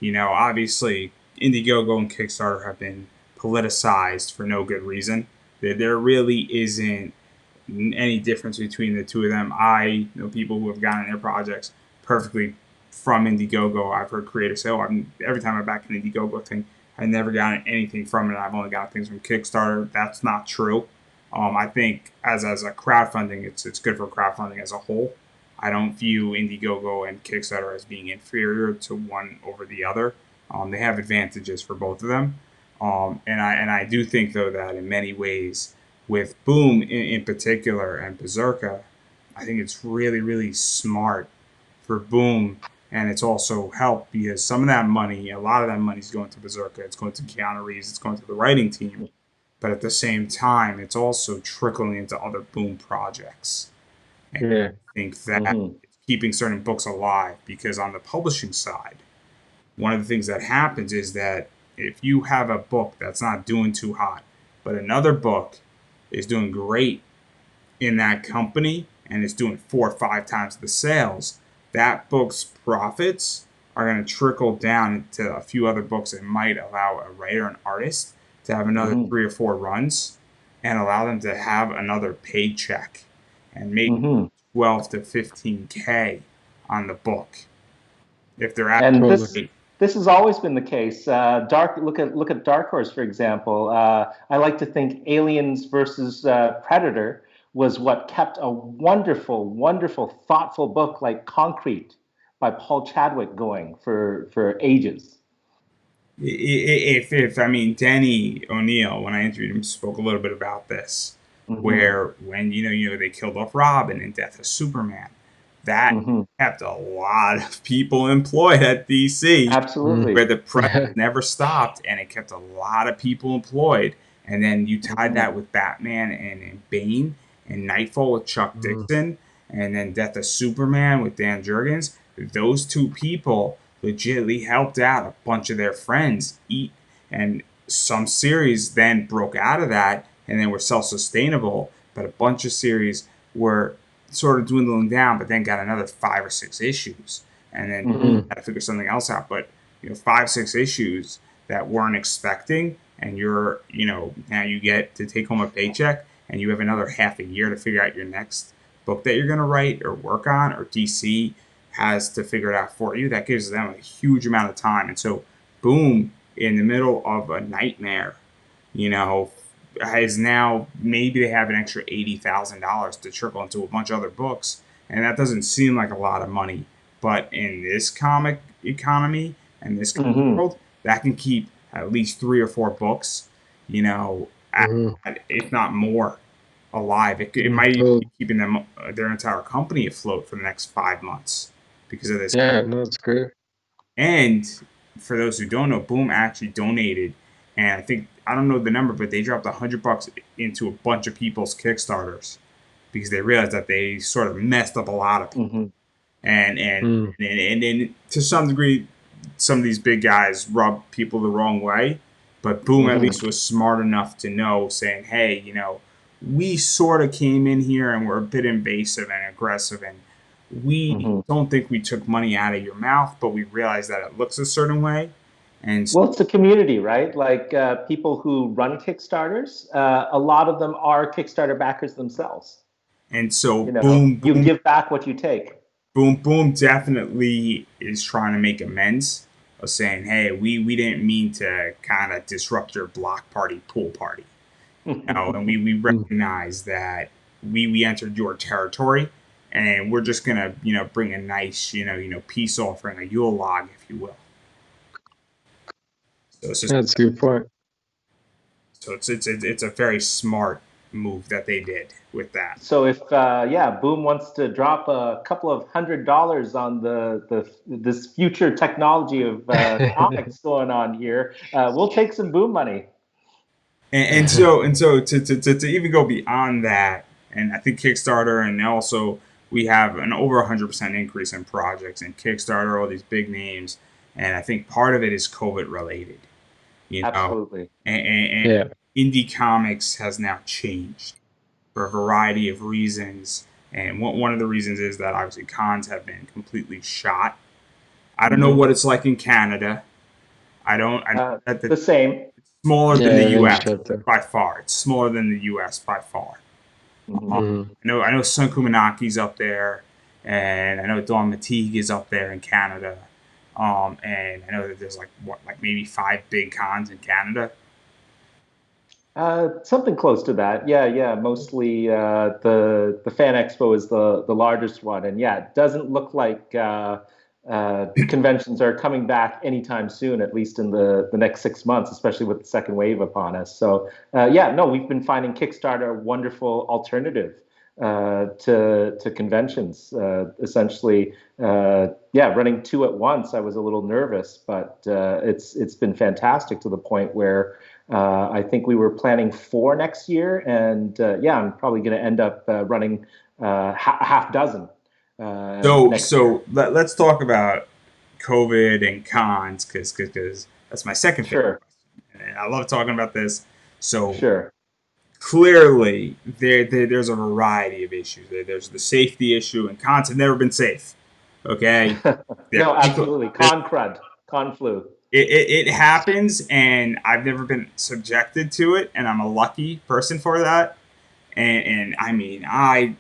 Obviously, Indiegogo and Kickstarter have been politicized for no good reason. There really isn't any difference between the two of them. I know people who have gotten their projects perfectly from Indiegogo. I've heard creators say, every time I back an Indiegogo thing, I've never gotten anything from it. I've only gotten things from Kickstarter. That's not true. I think as a crowdfunding, it's good for crowdfunding as a whole. I don't view Indiegogo and Kickstarter as being inferior to one over the other. They have advantages for both of them. And I do think though that in many ways, with Boom in particular and Berserker, I think it's really really smart for Boom, and it's also helped because some of that money, a lot of that money is going to Berserker, it's going to Keanu Reeves, it's going to the writing team, but at the same time, it's also trickling into other Boom projects. And Yeah. I think that Hmm. it's keeping certain books alive because on the publishing side, one of the things that happens is that if you have a book that's not doing too hot, but another book is doing great in that company and it's doing 4 or 5 times the sales, that book's profits are going to trickle down into a few other books and might allow a writer and artist to have another Hmm. 3 or 4 runs and allow them to have another paycheck and make Hmm. 12 to 15K on the book if they're at And Totally. this has always been the case. Look at Dark Horse, for example. I like to think Aliens versus Predator was what kept a wonderful, wonderful, thoughtful book like Concrete by Paul Chadwick going for ages. If I mean Denny O'Neil, when I interviewed him, spoke a little bit about this, Hmm. where when they killed off Robin in Death of Superman, that Hmm. kept a lot of people employed at DC, Mm. where Absolutely. the press Yeah. never stopped, and it kept a lot of people employed. And then you tied Hmm. that with Batman and Bane, and Nightfall with Chuck Mm. Dixon, and then Death of Superman with Dan Jurgens. Those two people legitimately helped out a bunch of their friends eat, and some series then broke out of that and then were self-sustainable, but a bunch of series were sort of dwindling down, but then got another 5 or 6 issues, and then Hmm. Mm. had to figure something else out. But 5 6 issues that weren't expecting, and now you get to take home a paycheck, and you have another half a year to figure out your next book that you're going to write or work on, or DC has to figure it out for you. That gives them a huge amount of time, and so boom, in the middle of a nightmare, you know, is now maybe they have an extra $80,000 to trickle into a bunch of other books, and that doesn't seem like a lot of money. But in this comic economy and this Hmm. world, that can keep at least 3 or 4 books, you know, Mm. if not more, alive. It Mm. might even be Totally. keeping them their entire company afloat for the next 5 months because of this. Yeah. No, it's great. And for those who don't know, Boom actually donated, and I don't know the number, but they dropped $100 into a bunch of people's Kickstarters because they realized that they sort of messed up a lot of people, Hmm. and and Mm. and to some degree, some of these big guys rub people the wrong way, but Boom at Hmm. least was smart enough to know, saying, hey, we sort of came in here and were a bit invasive and aggressive, and we Hmm. don't think we took money out of your mouth, but we realized that it looks a certain way. And Well, it's a community, right? Like people who run Kickstarters, a lot of them are Kickstarter backers themselves. and so You know, Boom you Boom give back what you take. Boom Boom definitely is trying to make amends of saying, hey, we didn't mean to kind of disrupt your block party pool party. And we Mm. recognize that we entered your territory, and we're just gonna bring a nice peace offering, a Yule log, if you will. So it's just That's a good point. so it's a very smart move that they did with that. So if yeah, Boom wants to drop a couple of $100 on the this future technology of comics going on here, we'll take some Boom money. And so to even go beyond that, and I think Kickstarter, and also we have an over 100% increase in projects in Kickstarter, all these big names, and I think part of it is COVID related, you know, Absolutely. and Yeah. indie comics has now changed for a variety of reasons, and one of the reasons is that obviously cons have been completely shot. I don't know Hmm. what it's like in Canada. I know Uh, that the same. it's smaller than Yeah. the Everything's U.S. shut down. by far. It's smaller than the U.S. by far. Hmm. Mm. I know Sun Kumanaki's up there, and I know Don Mateague is up there in Canada. And I know that there's like maybe 5 big cons in Canada. Something close to that. Yeah, yeah. Mostly the Fan Expo is the largest one, and yeah, it doesn't look like conventions are coming back anytime soon, at least in the next 6 months, especially with the second wave upon us. So yeah, no, we've been finding Kickstarter a wonderful alternative to conventions. Essentially, yeah, running two at once, I was a little nervous, but it's been fantastic to the point where I think we were planning 4 next year, and yeah, I'm probably going to end up running half dozen. Next year. Let's talk about COVID and cons because that's my second favorite Sure, question, and I love talking about this. So sure. clearly, there's a variety of issues. There's the safety issue, and cons have never been safe. Okay, No, people. absolutely. Con crud, con flu. It happens, and I've never been subjected to it, and I'm a lucky person for that. And I mean, I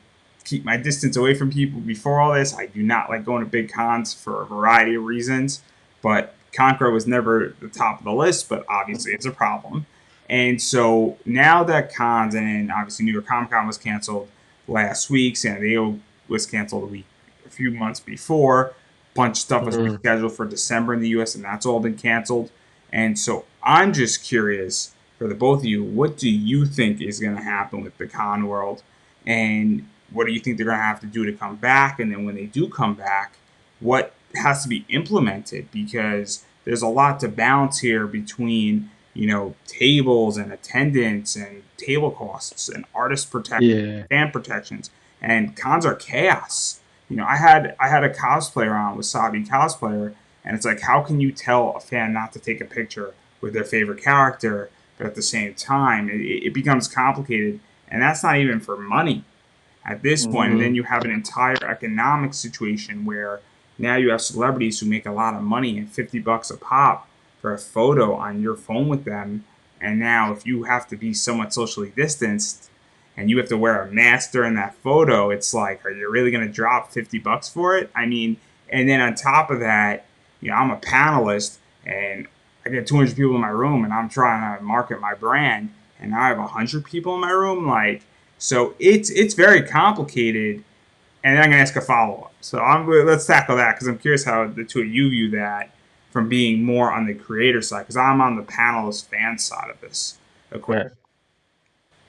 keep my distance away from people before all this. I do not like going to big cons for a variety of reasons, but Conqueror was never the top of the list, but obviously it's a problem. And so now that cons, and obviously New York Comic Con was canceled last week, San Diego was canceled a few months before. Bunch of stuff was Mhm. rescheduled for December in the U.S., and that's all been canceled. And so I'm just curious for the both of you, what do you think is going to happen with the con world? And what do you think they're going to have to do to come back? And then when they do come back, what has to be implemented? Because there's a lot to balance here between, tables and attendance and table costs and artist protection, Yeah. fan protections, and cons are chaos. I had a cosplayer on, Wasabi cosplayer, and it's like, how can you tell a fan not to take a picture with their favorite character? But at the same time, it becomes complicated, and that's not even for money at this point. And then Mhm. you have an entire economic situation where now you have celebrities who make a lot of money and $50 a pop for a photo on your phone with them. And now, if you have to be somewhat socially distanced and you have to wear a mask during that photo, it's like, are you really going to drop $50 for it? I mean, and then on top of that, I'm a panelist and I get 200 people in my room and I'm trying to market my brand, and now I have 100 people in my room. Like, so it's very complicated. And then I'm gonna ask a follow up. So let's tackle that because I'm curious how the two of you view that from being more on the creator side, because I'm on the panelist fan side of this equation. Yeah.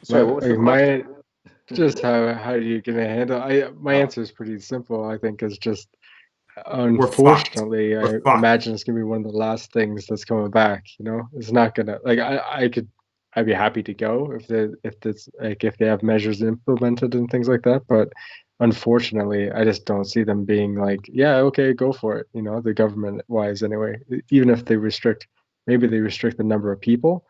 Sorry, what was the question? My just how are you gonna handle? My Oh, answer is pretty simple. I think is just We're fucked. unfortunately, We're I fucked. imagine it's gonna be one of the last things that's coming back. It's not gonna like I'd be happy to go if they have measures implemented and things like that. But unfortunately, I just don't see them being like, yeah, okay, go for it. The government wise anyway. Even if maybe they restrict the number of people,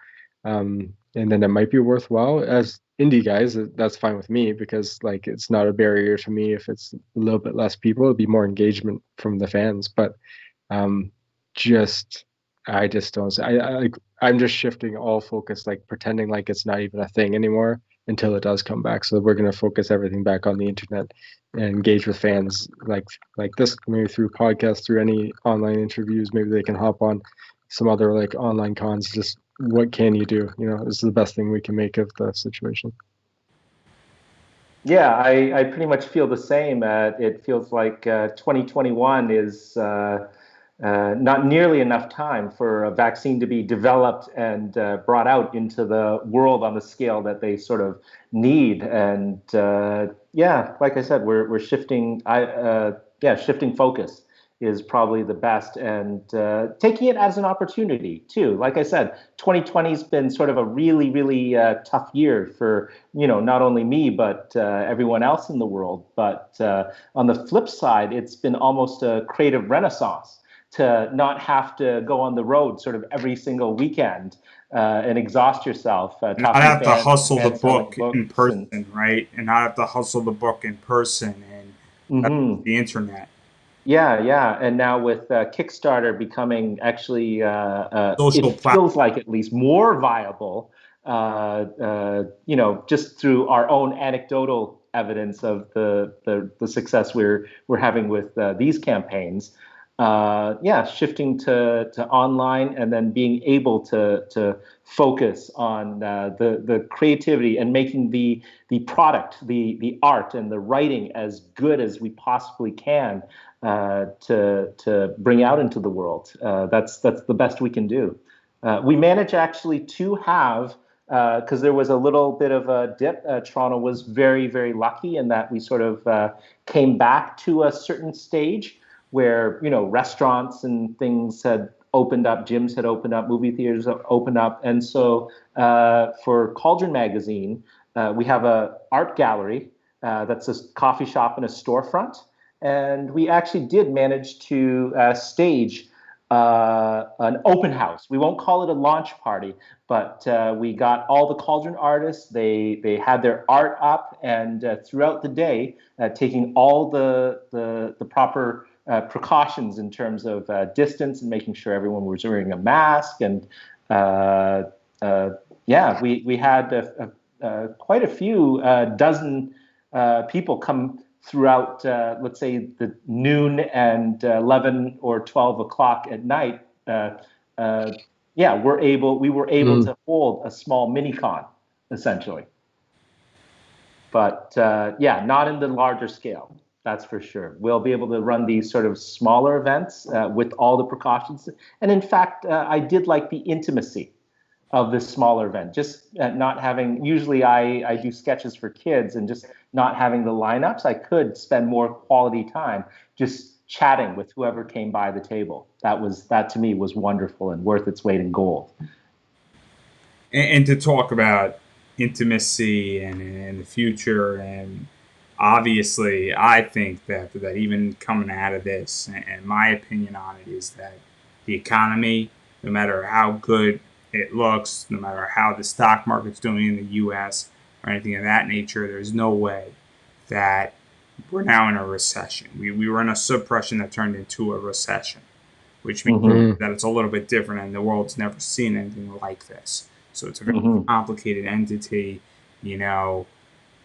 and then it might be worthwhile as indie guys. That's fine with me because like it's not a barrier to me if it's a little bit less people. It'd be more engagement from the fans, but um, just I just don't. I'm just shifting all focus, like pretending like it's not even a thing anymore until it does come back. So we're gonna focus everything back on the internet and engage with fans like this, maybe through podcasts, through any online interviews. Maybe they can hop on some other like online cons. Just what can you do? This is the best thing we can make of the situation. yeah, I pretty much feel the same. It feels like 2021 is not nearly enough time for a vaccine to be developed and brought out into the world on the scale that they sort of need. And yeah, like I said, we're shifting. Yeah, shifting focus is probably the best, and taking it as an opportunity too. Like I said, 2020 has been sort of a really, really tough year for not only me but everyone else in the world. But on the flip side, it's been almost a creative renaissance to not have to go on the road sort of every single weekend and exhaust yourself Not talking to have to fans hustle the and selling book in books and person, right? And not have to hustle the book in person and mhm. the internet. Yeah, yeah. And now with Kickstarter becoming actually, it Social feels platform. like at least more viable, just through our own anecdotal evidence of the success we're having with these campaigns. shifting to online, and then being able to focus on the creativity and making the product, the art and the writing as good as we possibly can to bring out into the world. That's the best we can do. We managed actually to have, because there was a little bit of a dip. Toronto was very, very lucky in that we sort of came back to a certain stage where, restaurants and things had opened up, gyms had opened up, movie theaters opened up. And so for Cauldron Magazine, we have a art gallery that's a coffee shop and a storefront. And we actually did manage to stage an open house. We won't call it a launch party, but we got all the Cauldron artists. They had their art up, and throughout the day, taking all the proper precautions in terms of distance and making sure everyone was wearing a mask. And we had quite a few dozen people come throughout, let's say, the noon and 11 or 12 o'clock at night. We were able to hold a small mini con, essentially. But not in the larger scale. That's for sure. We'll be able to run these sort of smaller events with all the precautions. And in fact, I did like the intimacy of this smaller event. Just not having, usually I do sketches for kids, and just not having the lineups, I could spend more quality time just chatting with whoever came by the table. That to me was wonderful and worth its weight in gold. And to talk about intimacy and the future, and obviously, I think that even coming out of this, and my opinion on it is that the economy, no matter how good it looks, no matter how the stock market's doing in the U.S. or anything of that nature, there's no way that we're now in a recession. We were in a suppression that turned into a recession, which means that it's a little bit different, and the world's never seen anything like this. So it's a very complicated entity,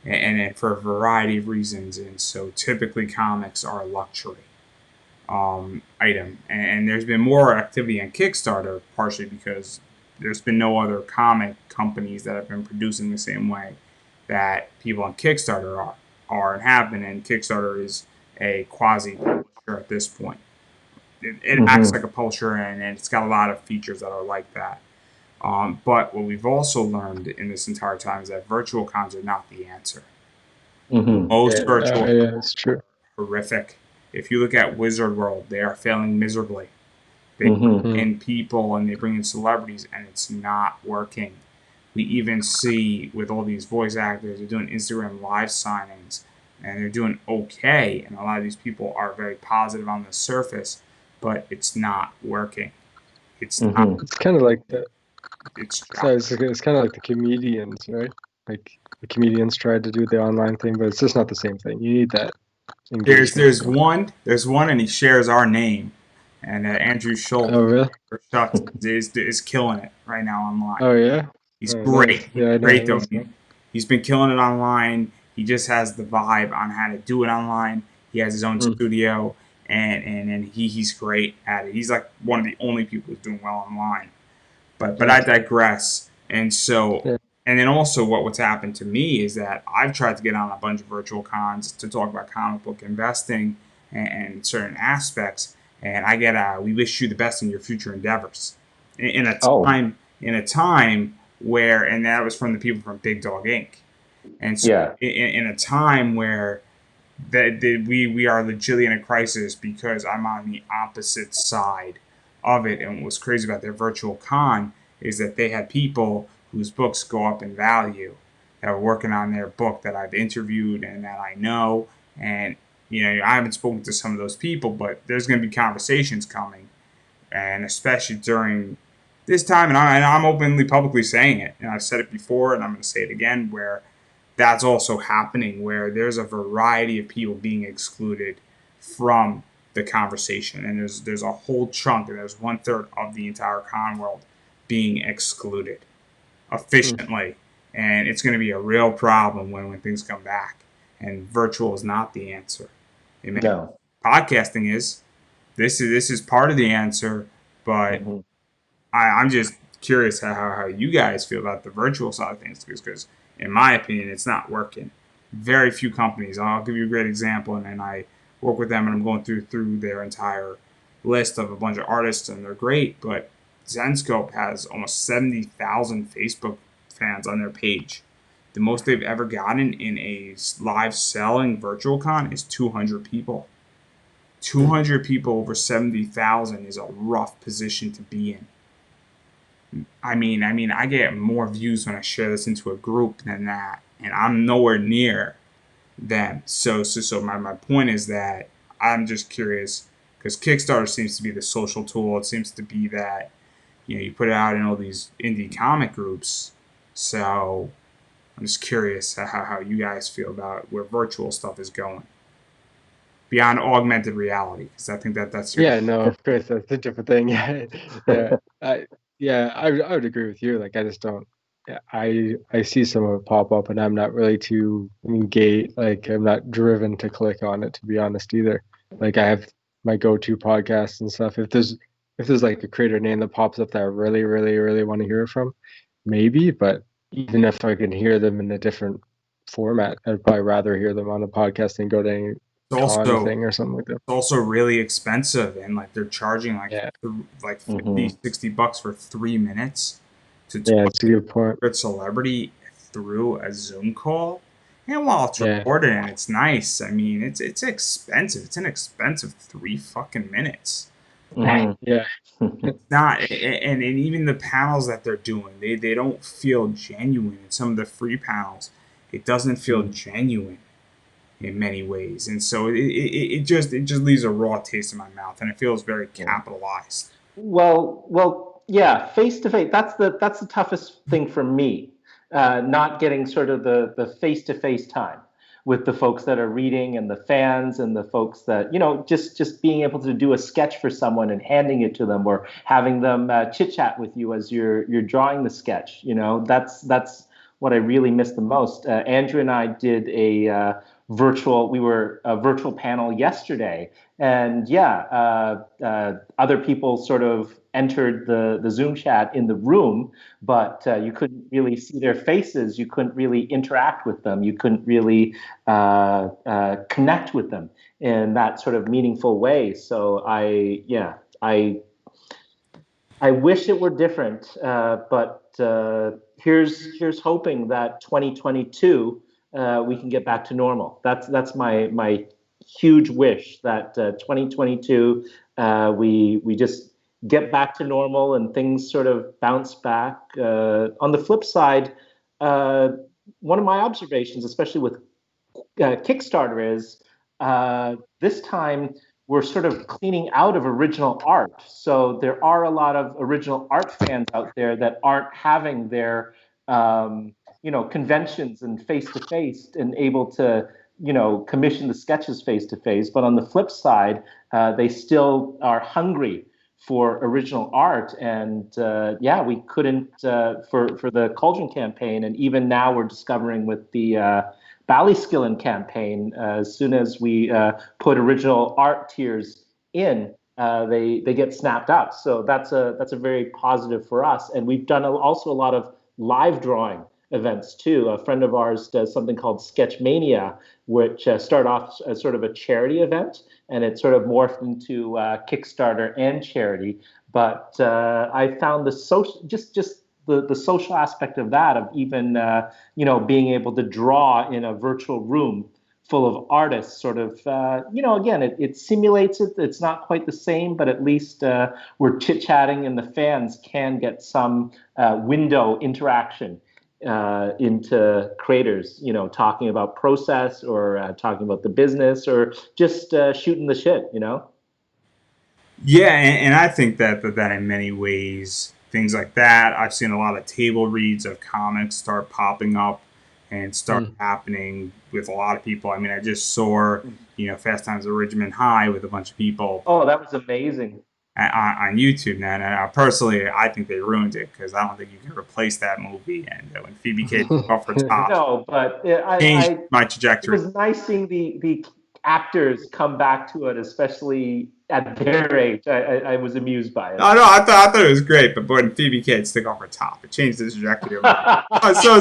and for a variety of reasons. And so typically comics are a luxury item. And there's been more activity on Kickstarter, partially because there's been no other comic companies that have been producing the same way that people on Kickstarter are and have been. And Kickstarter is a quasi-publisher at this point. It acts like a publisher, and it's got a lot of features that are like that. But what we've also learned in this entire time is that virtual cons are not the answer. Most virtual it's true. are horrific. If you look at Wizard World, they are failing miserably. They bring in people and they bring in celebrities, and it's not working. We even see with all these voice actors, they're doing Instagram live signings, and they're doing okay. And a lot of these people are very positive on the surface, but it's not working. It's not. It's kind of like the. It's kind of like the comedians, right? Like the comedians tried to do the online thing, but it's just not the same thing. You need that engagement. There's one, and he shares our name, and Andrew Schultz. Oh really? is killing it right now online. Oh yeah. He's great. Nice. Yeah, Great though. He's been killing it online. He just has the vibe on how to do it online. He has his own studio, and he's great at it. He's like one of the only people who's doing well online. But I digress. And so, and then also what's happened to me is that I've tried to get on a bunch of virtual cons to talk about comic book investing and certain aspects. And I get we wish you the best in your future endeavors. In a time where, and that was from the people from Big Dog Inc. And so in a time where we are legitimately in a crisis, because I'm on the opposite side of it. And what's crazy about their virtual con is that they had people whose books go up in value that are working on their book that I've interviewed and that I know. And, I haven't spoken to some of those people, but there's going to be conversations coming. And especially during this time, and I'm openly, publicly saying it, and I've said it before, and I'm going to say it again, where that's also happening, where there's a variety of people being excluded from the conversation, and there's a whole chunk, and there's 1/3 of the entire con world being excluded efficiently, and it's going to be a real problem when things come back. And virtual is not the answer. No. Podcasting is, this is part of the answer, but Mm-hmm. I'm just curious how you guys feel about the virtual side of things, because in my opinion, it's not working. Very few companies. I'll give you a great example, and I work with them, and I'm going through their entire list of a bunch of artists, and they're great. But Zenscope has almost 70,000 Facebook fans on their page. The most they've ever gotten in a live selling virtual con is 200 people. 200 people over 70,000 is a rough position to be in. I get more views when I share this into a group than that, and I'm nowhere near them. So my point is that I'm just curious because Kickstarter seems to be the social tool. It seems to be that you put it out in all these indie comic groups. So I'm just curious how you guys feel about where virtual stuff is going beyond augmented reality, because I think that's your. Yeah, no, of course, that's a different thing. Yeah, yeah, I would agree with you. Like, I just don't. Yeah, I see some of it pop up, and I'm not really too engaged. Like, I'm not driven to click on it, to be honest, either. Like, I have my go-to podcasts and stuff. If there's like a creator name that pops up that I really, really, really want to hear from, maybe. But even if I can hear them in a different format, I'd probably rather hear them on a podcast than go to any It's con also thing or something like that. also really expensive, and like they're charging Yeah. like Mm-hmm. 50-60 bucks for 3 minutes to Yeah, talk it's a good point. to a celebrity through a Zoom call. And while it's Yeah, recorded and it's nice, it's expensive. It's an expensive 3 fucking minutes. Mm-hmm. yeah, Not and even the panels that they're doing, they don't feel genuine. In some of the free panels, it doesn't feel genuine in many ways, and so it just leaves a raw taste in my mouth, and it feels very capitalized. Well, yeah, face to face. That's the toughest thing for me. Not getting sort of the face to face time with the folks that are reading and the fans and the folks that just being able to do a sketch for someone and handing it to them or having them chit chat with you as you're drawing the sketch. That's what I really miss the most. Andrew and I did we were a virtual panel yesterday, and yeah, other people sort of entered the Zoom chat in the room, but you couldn't really see their faces. You couldn't really interact with them. You couldn't really connect with them in that sort of meaningful way. So I wish it were different, but here's hoping that 2022 we can get back to normal. That's my huge wish that 2022 we just get back to normal and things sort of bounce back. On the flip side, uh, one of my observations, especially with Kickstarter, is this time we're sort of cleaning out of original art. So there are a lot of original art fans out there that aren't having their conventions and face to face and able to commission the sketches face to face. But on the flip side, they still are hungry for original art, and we couldn't for the Cauldron campaign, and even now we're discovering with the Ballyskillen campaign. As soon as we put original art tiers in, they get snapped up. So that's a very positive for us. And we've done also a lot of live drawing events too. A friend of ours does something called Sketchmania, which started off as sort of a charity event, and it sort of morphed into Kickstarter and charity. But I found the social just the social aspect of that, of even being able to draw in a virtual room full of artists, sort of again, it simulates it. It's not quite the same, but at least we're chit chatting, and the fans can get some window interaction into creators, talking about process or talking about the business or just shooting the shit. Yeah, and I think that in many ways, things like that, I've seen a lot of table reads of comics start popping up and start Mm. happening with a lot of people. I just saw, Fast Times at Ridgemont High with a bunch of people Oh, that was amazing. on YouTube now. And personally, I think they ruined it because I don't think you can replace that movie. And when Phoebe Cates took off her top, No, but changed my it trajectory. was nice seeing the actors come back to it, especially at their age. I was amused by it. No, I thought it was great, but when Phoebe Cates took over top, it changed the trajectory of my life. So,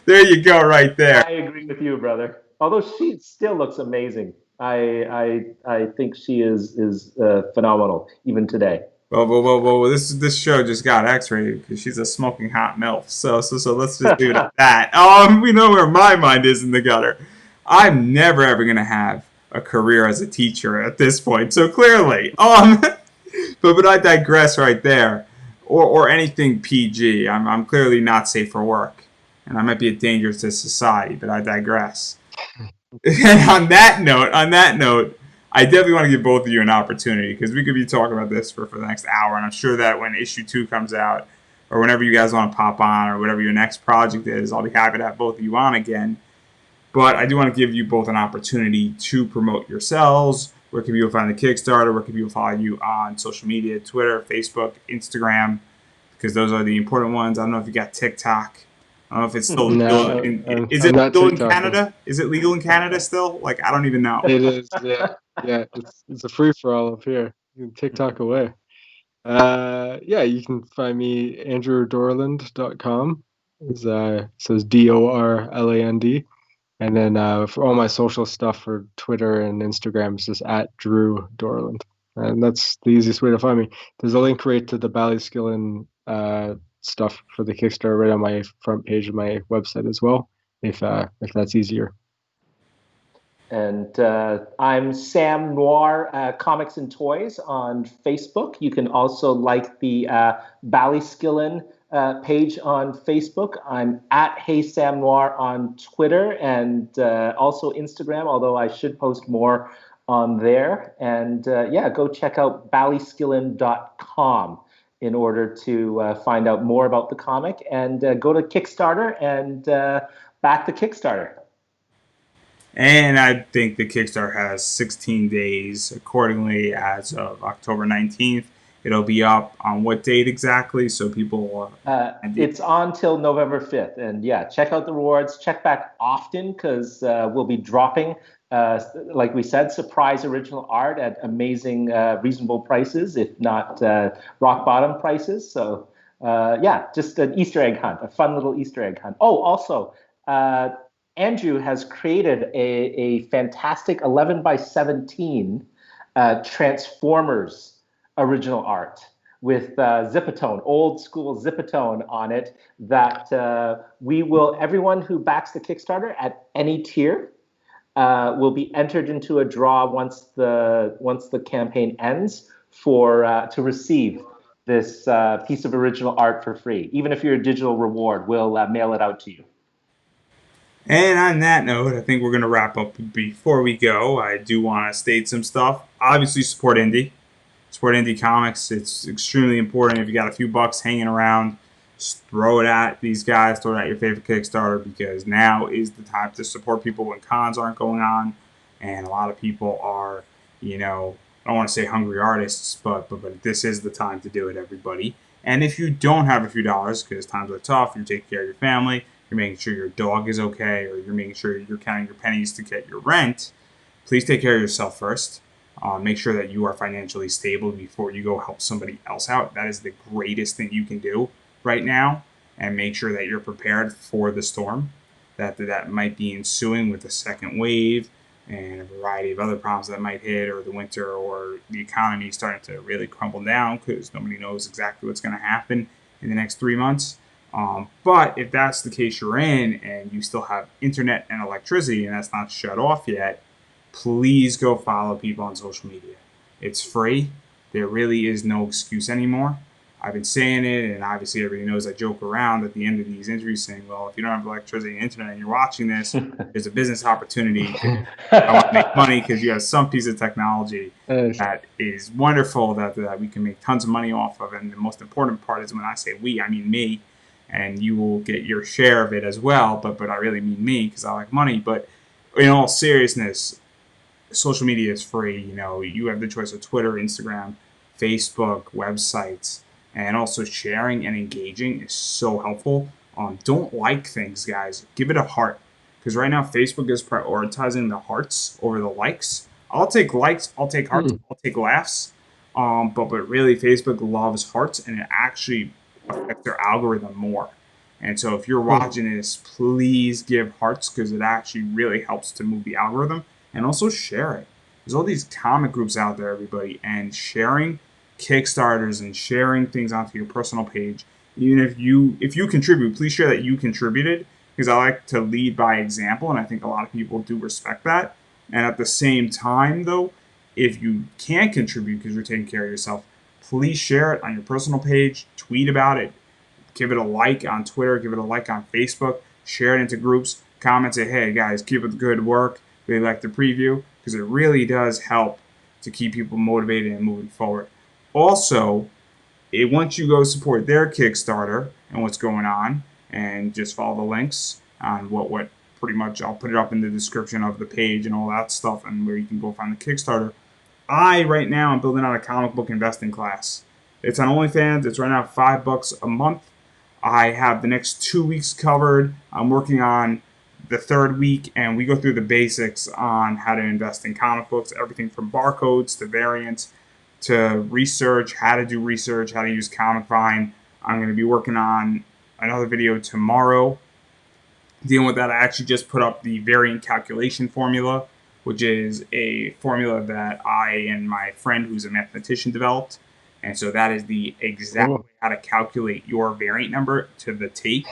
there you go, right there. I agree with you, brother. Although she still looks amazing. I think she is phenomenal even today. Well, this show just got X-rated because she's a smoking hot MILF. So let's just leave it at that. We know where my mind is in the gutter. I'm never ever gonna have a career as a teacher at this point. So clearly, but I digress right there. Or anything PG. I'm clearly not safe for work, and I might be a danger to society. But I digress. And on that note, I definitely want to give both of you an opportunity because we could be talking about this for the next hour. And I'm sure that when issue 2 comes out, or whenever you guys want to pop on, or whatever your next project is, I'll be happy to have both of you on again. But I do want to give you both an opportunity to promote yourselves. Where can people find the Kickstarter? Where can people follow you on social media, Twitter, Facebook, Instagram? Because those are the important ones. I don't know if you got TikTok. I don't know if it's still No, legal. Is I'm it not legal in TikToking. Canada? Is it legal in Canada still? Like, I don't even know. It is, yeah. It's a free for all up here. You can TikTok away. Yeah, you can find me andrewdorland.com. It says DORLAND. And then for all my social stuff for Twitter and Instagram, it's just at Drew Dorland. And that's the easiest way to find me. There's a link right to the Ballyskillen stuff for the Kickstarter right on my front page of my website as well, if that's easier. And I'm Sam Noir, Comics and Toys on Facebook. You can also like the Ballyskillen page on Facebook. I'm at Hey Sam Noir on Twitter and also Instagram, although I should post more on there. And yeah, go check out ballyskillen.com in order to find out more about the comic, and go to Kickstarter and back the Kickstarter. And I think the Kickstarter has 16 days accordingly as of October 19th. It'll be up on what date exactly? So people... It's on till November 5th. And yeah, check out the rewards. Check back often because we'll be dropping, like we said, surprise original art at amazing, reasonable prices, if not rock bottom prices. So yeah, just an Easter egg hunt, a fun little Easter egg hunt. Oh, also, Andrew has created a fantastic 11 by 17 Transformers original art with Zipatone, old school Zipatone on it, that everyone who backs the Kickstarter at any tier will be entered into a draw once the campaign ends to receive this piece of original art for free. Even if you're a digital reward, we'll mail it out to you. And on that note, I think we're going to wrap up. Before we go, I do want to state some stuff. Obviously, support indie. Support indie comics. It's extremely important. If you got a few bucks hanging around, just throw it at these guys. Throw it at your favorite Kickstarter, because now is the time to support people when cons aren't going on. And a lot of people are, I don't want to say hungry artists, but this is the time to do it, everybody. And if you don't have a few dollars, because times are tough, you're taking care of your family, you're making sure your dog is okay, or you're making sure you're counting your pennies to get your rent, please take care of yourself first. Make sure that you are financially stable before you go help somebody else out. That is the greatest thing you can do right now. And make sure that you're prepared for the storm that might be ensuing with the second wave and a variety of other problems that might hit, or the winter, or the economy starting to really crumble down, because nobody knows exactly what's going to happen in the next 3 months. But if that's the case you're in, and you still have internet and electricity, and that's not shut off yet, please go follow people on social media. It's free. There really is no excuse anymore. I've been saying it, and obviously everybody knows I joke around at the end of these interviews saying, well, if you don't have electricity and internet and you're watching this, there's a business opportunity. I want to make money because you have some piece of technology that is wonderful that we can make tons of money off of. And the most important part is, when I say we, I mean me. And you will get your share of it as well. But I really mean me, because I like money. But in all seriousness, social media is free. You have the choice of Twitter, Instagram, Facebook, websites, and also sharing and engaging is so helpful. Don't like things, guys. Give it a heart, because right now Facebook is prioritizing the hearts over the likes. I'll take likes, I'll take hearts, I'll take laughs. But really, Facebook loves hearts, and it actually affects their algorithm more. And so, if you're watching this, please give hearts because it actually really helps to move the algorithm, and also share it. There's all these comic groups out there, everybody, and sharing Kickstarters and sharing things onto your personal page. Even if you contribute, please share that you contributed because I like to lead by example, and I think a lot of people do respect that. And at the same time, though, if you can't contribute because you're taking care of yourself, please share it on your personal page, tweet about it, give it a like on Twitter, give it a like on Facebook, share it into groups, comment, say, hey guys, keep up the good work. Really like the preview because it really does help to keep people motivated and moving forward. Also, once you go support their Kickstarter and what's going on, and just follow the links on what pretty much I'll put it up in the description of the page and all that stuff, and where you can go find the Kickstarter. I right now am building out a comic book investing class. It's on OnlyFans. It's right now $5 a month. I have the next 2 weeks covered. I'm working on the third week, and we go through the basics on how to invest in comic books, everything from barcodes to variants to research, how to do research, how to use Comic Vine. I'm going to be working on another video tomorrow dealing with that. I actually just put up the variant calculation formula, which is a formula that I and my friend who's a mathematician developed. And so that is the exact way how to calculate your variant number to the T.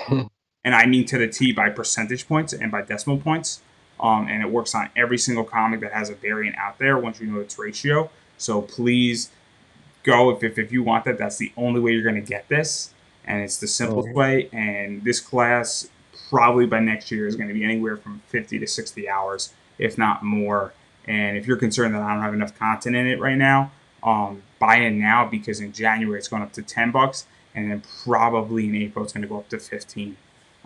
And I mean to the T by percentage points and by decimal points. And it works on every single comic that has a variant out there once you know its ratio. So please go if you want that. That's the only way you're going to get this. And it's the simplest way. And this class probably by next year is going to be anywhere from 50 to 60 hours, if not more. And if you're concerned that I don't have enough content in it right now, buy in now because in January it's going up to $10, and then probably in April it's going to go up to 15.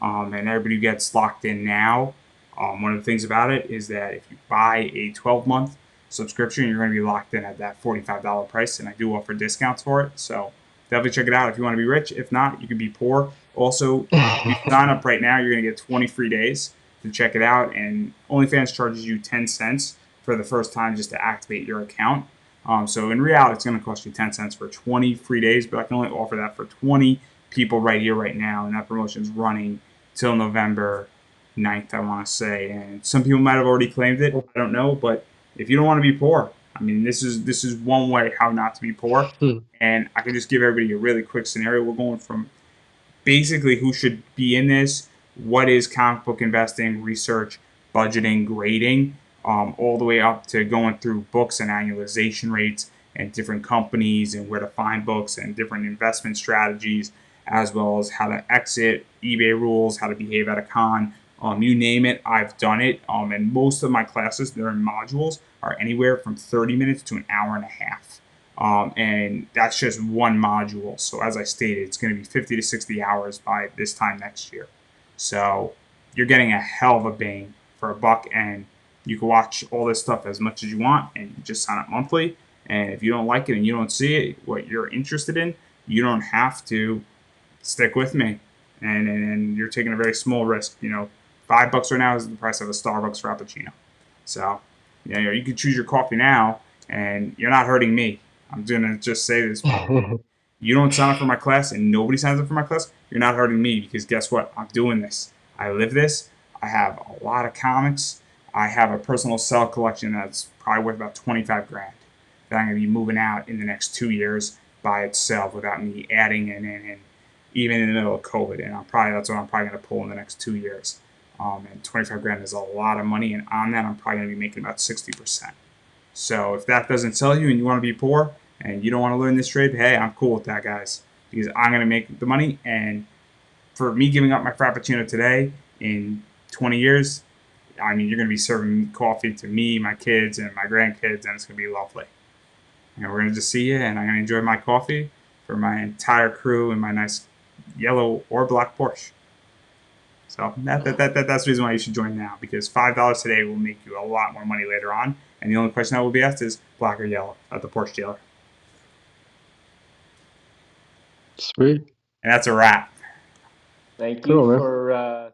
And everybody who gets locked in now, one of the things about it is that if you buy a 12-month subscription, you're going to be locked in at that $45 price, and I do offer discounts for it. So definitely check it out if you want to be rich. If not, you can be poor. Also, if you sign up right now, you're going to get 20 free days to check it out, and OnlyFans charges you 10 cents for the first time just to activate your account. So in reality, it's going to cost you 10 cents for 20 free days, but I can only offer that for 20 people right here, right now, and that promotion is running till November 9th, I want to say. And some people might have already claimed it. I don't know, but if you don't want to be poor, I mean, this is one way how not to be poor. And I can just give everybody a really quick scenario. We're going from basically who should be in this, what is comic book investing, research, budgeting, grading, all the way up to going through books and annualization rates and different companies and where to find books and different investment strategies, as well as how to exit, eBay rules, how to behave at a con. You name it, I've done it. And most of my classes, they're in modules, are anywhere from 30 minutes to an hour and a half. And that's just one module. So as I stated, it's going to be 50 to 60 hours by this time next year. So you're getting a hell of a bang for a buck, and you can watch all this stuff as much as you want, and you just sign up monthly. And if you don't like it and you don't see it, what you're interested in, you don't have to stick with me. And you're taking a very small risk. You know, $5 right now is the price of a Starbucks Frappuccino. So, you can choose your coffee now, and you're not hurting me. I'm going to just say this. You don't sign up for my class and nobody signs up for my class, you're not hurting me because guess what? I'm doing this. I live this. I have a lot of comics. I have a personal cell collection that's probably worth about 25 grand that I'm going to be moving out in the next 2 years by itself without me adding in, even in the middle of COVID. And that's what I'm probably going to pull in the next 2 years. And 25 grand is a lot of money. And on that, I'm probably going to be making about 60%. So if that doesn't sell you and you want to be poor and you don't want to learn this trade, hey, I'm cool with that, guys, because I'm going to make the money. And for me giving up my Frappuccino today, in 20 years, I mean, you're going to be serving coffee to me, my kids, and my grandkids, and it's going to be lovely. And we're going to just see you, and I'm going to enjoy my coffee for my entire crew in my nice yellow or black Porsche. So that's the reason why you should join now, because $5 today will make you a lot more money later on. And the only question that will be asked is black or yellow at the Porsche dealer. Sweet. And that's a wrap. Thank you for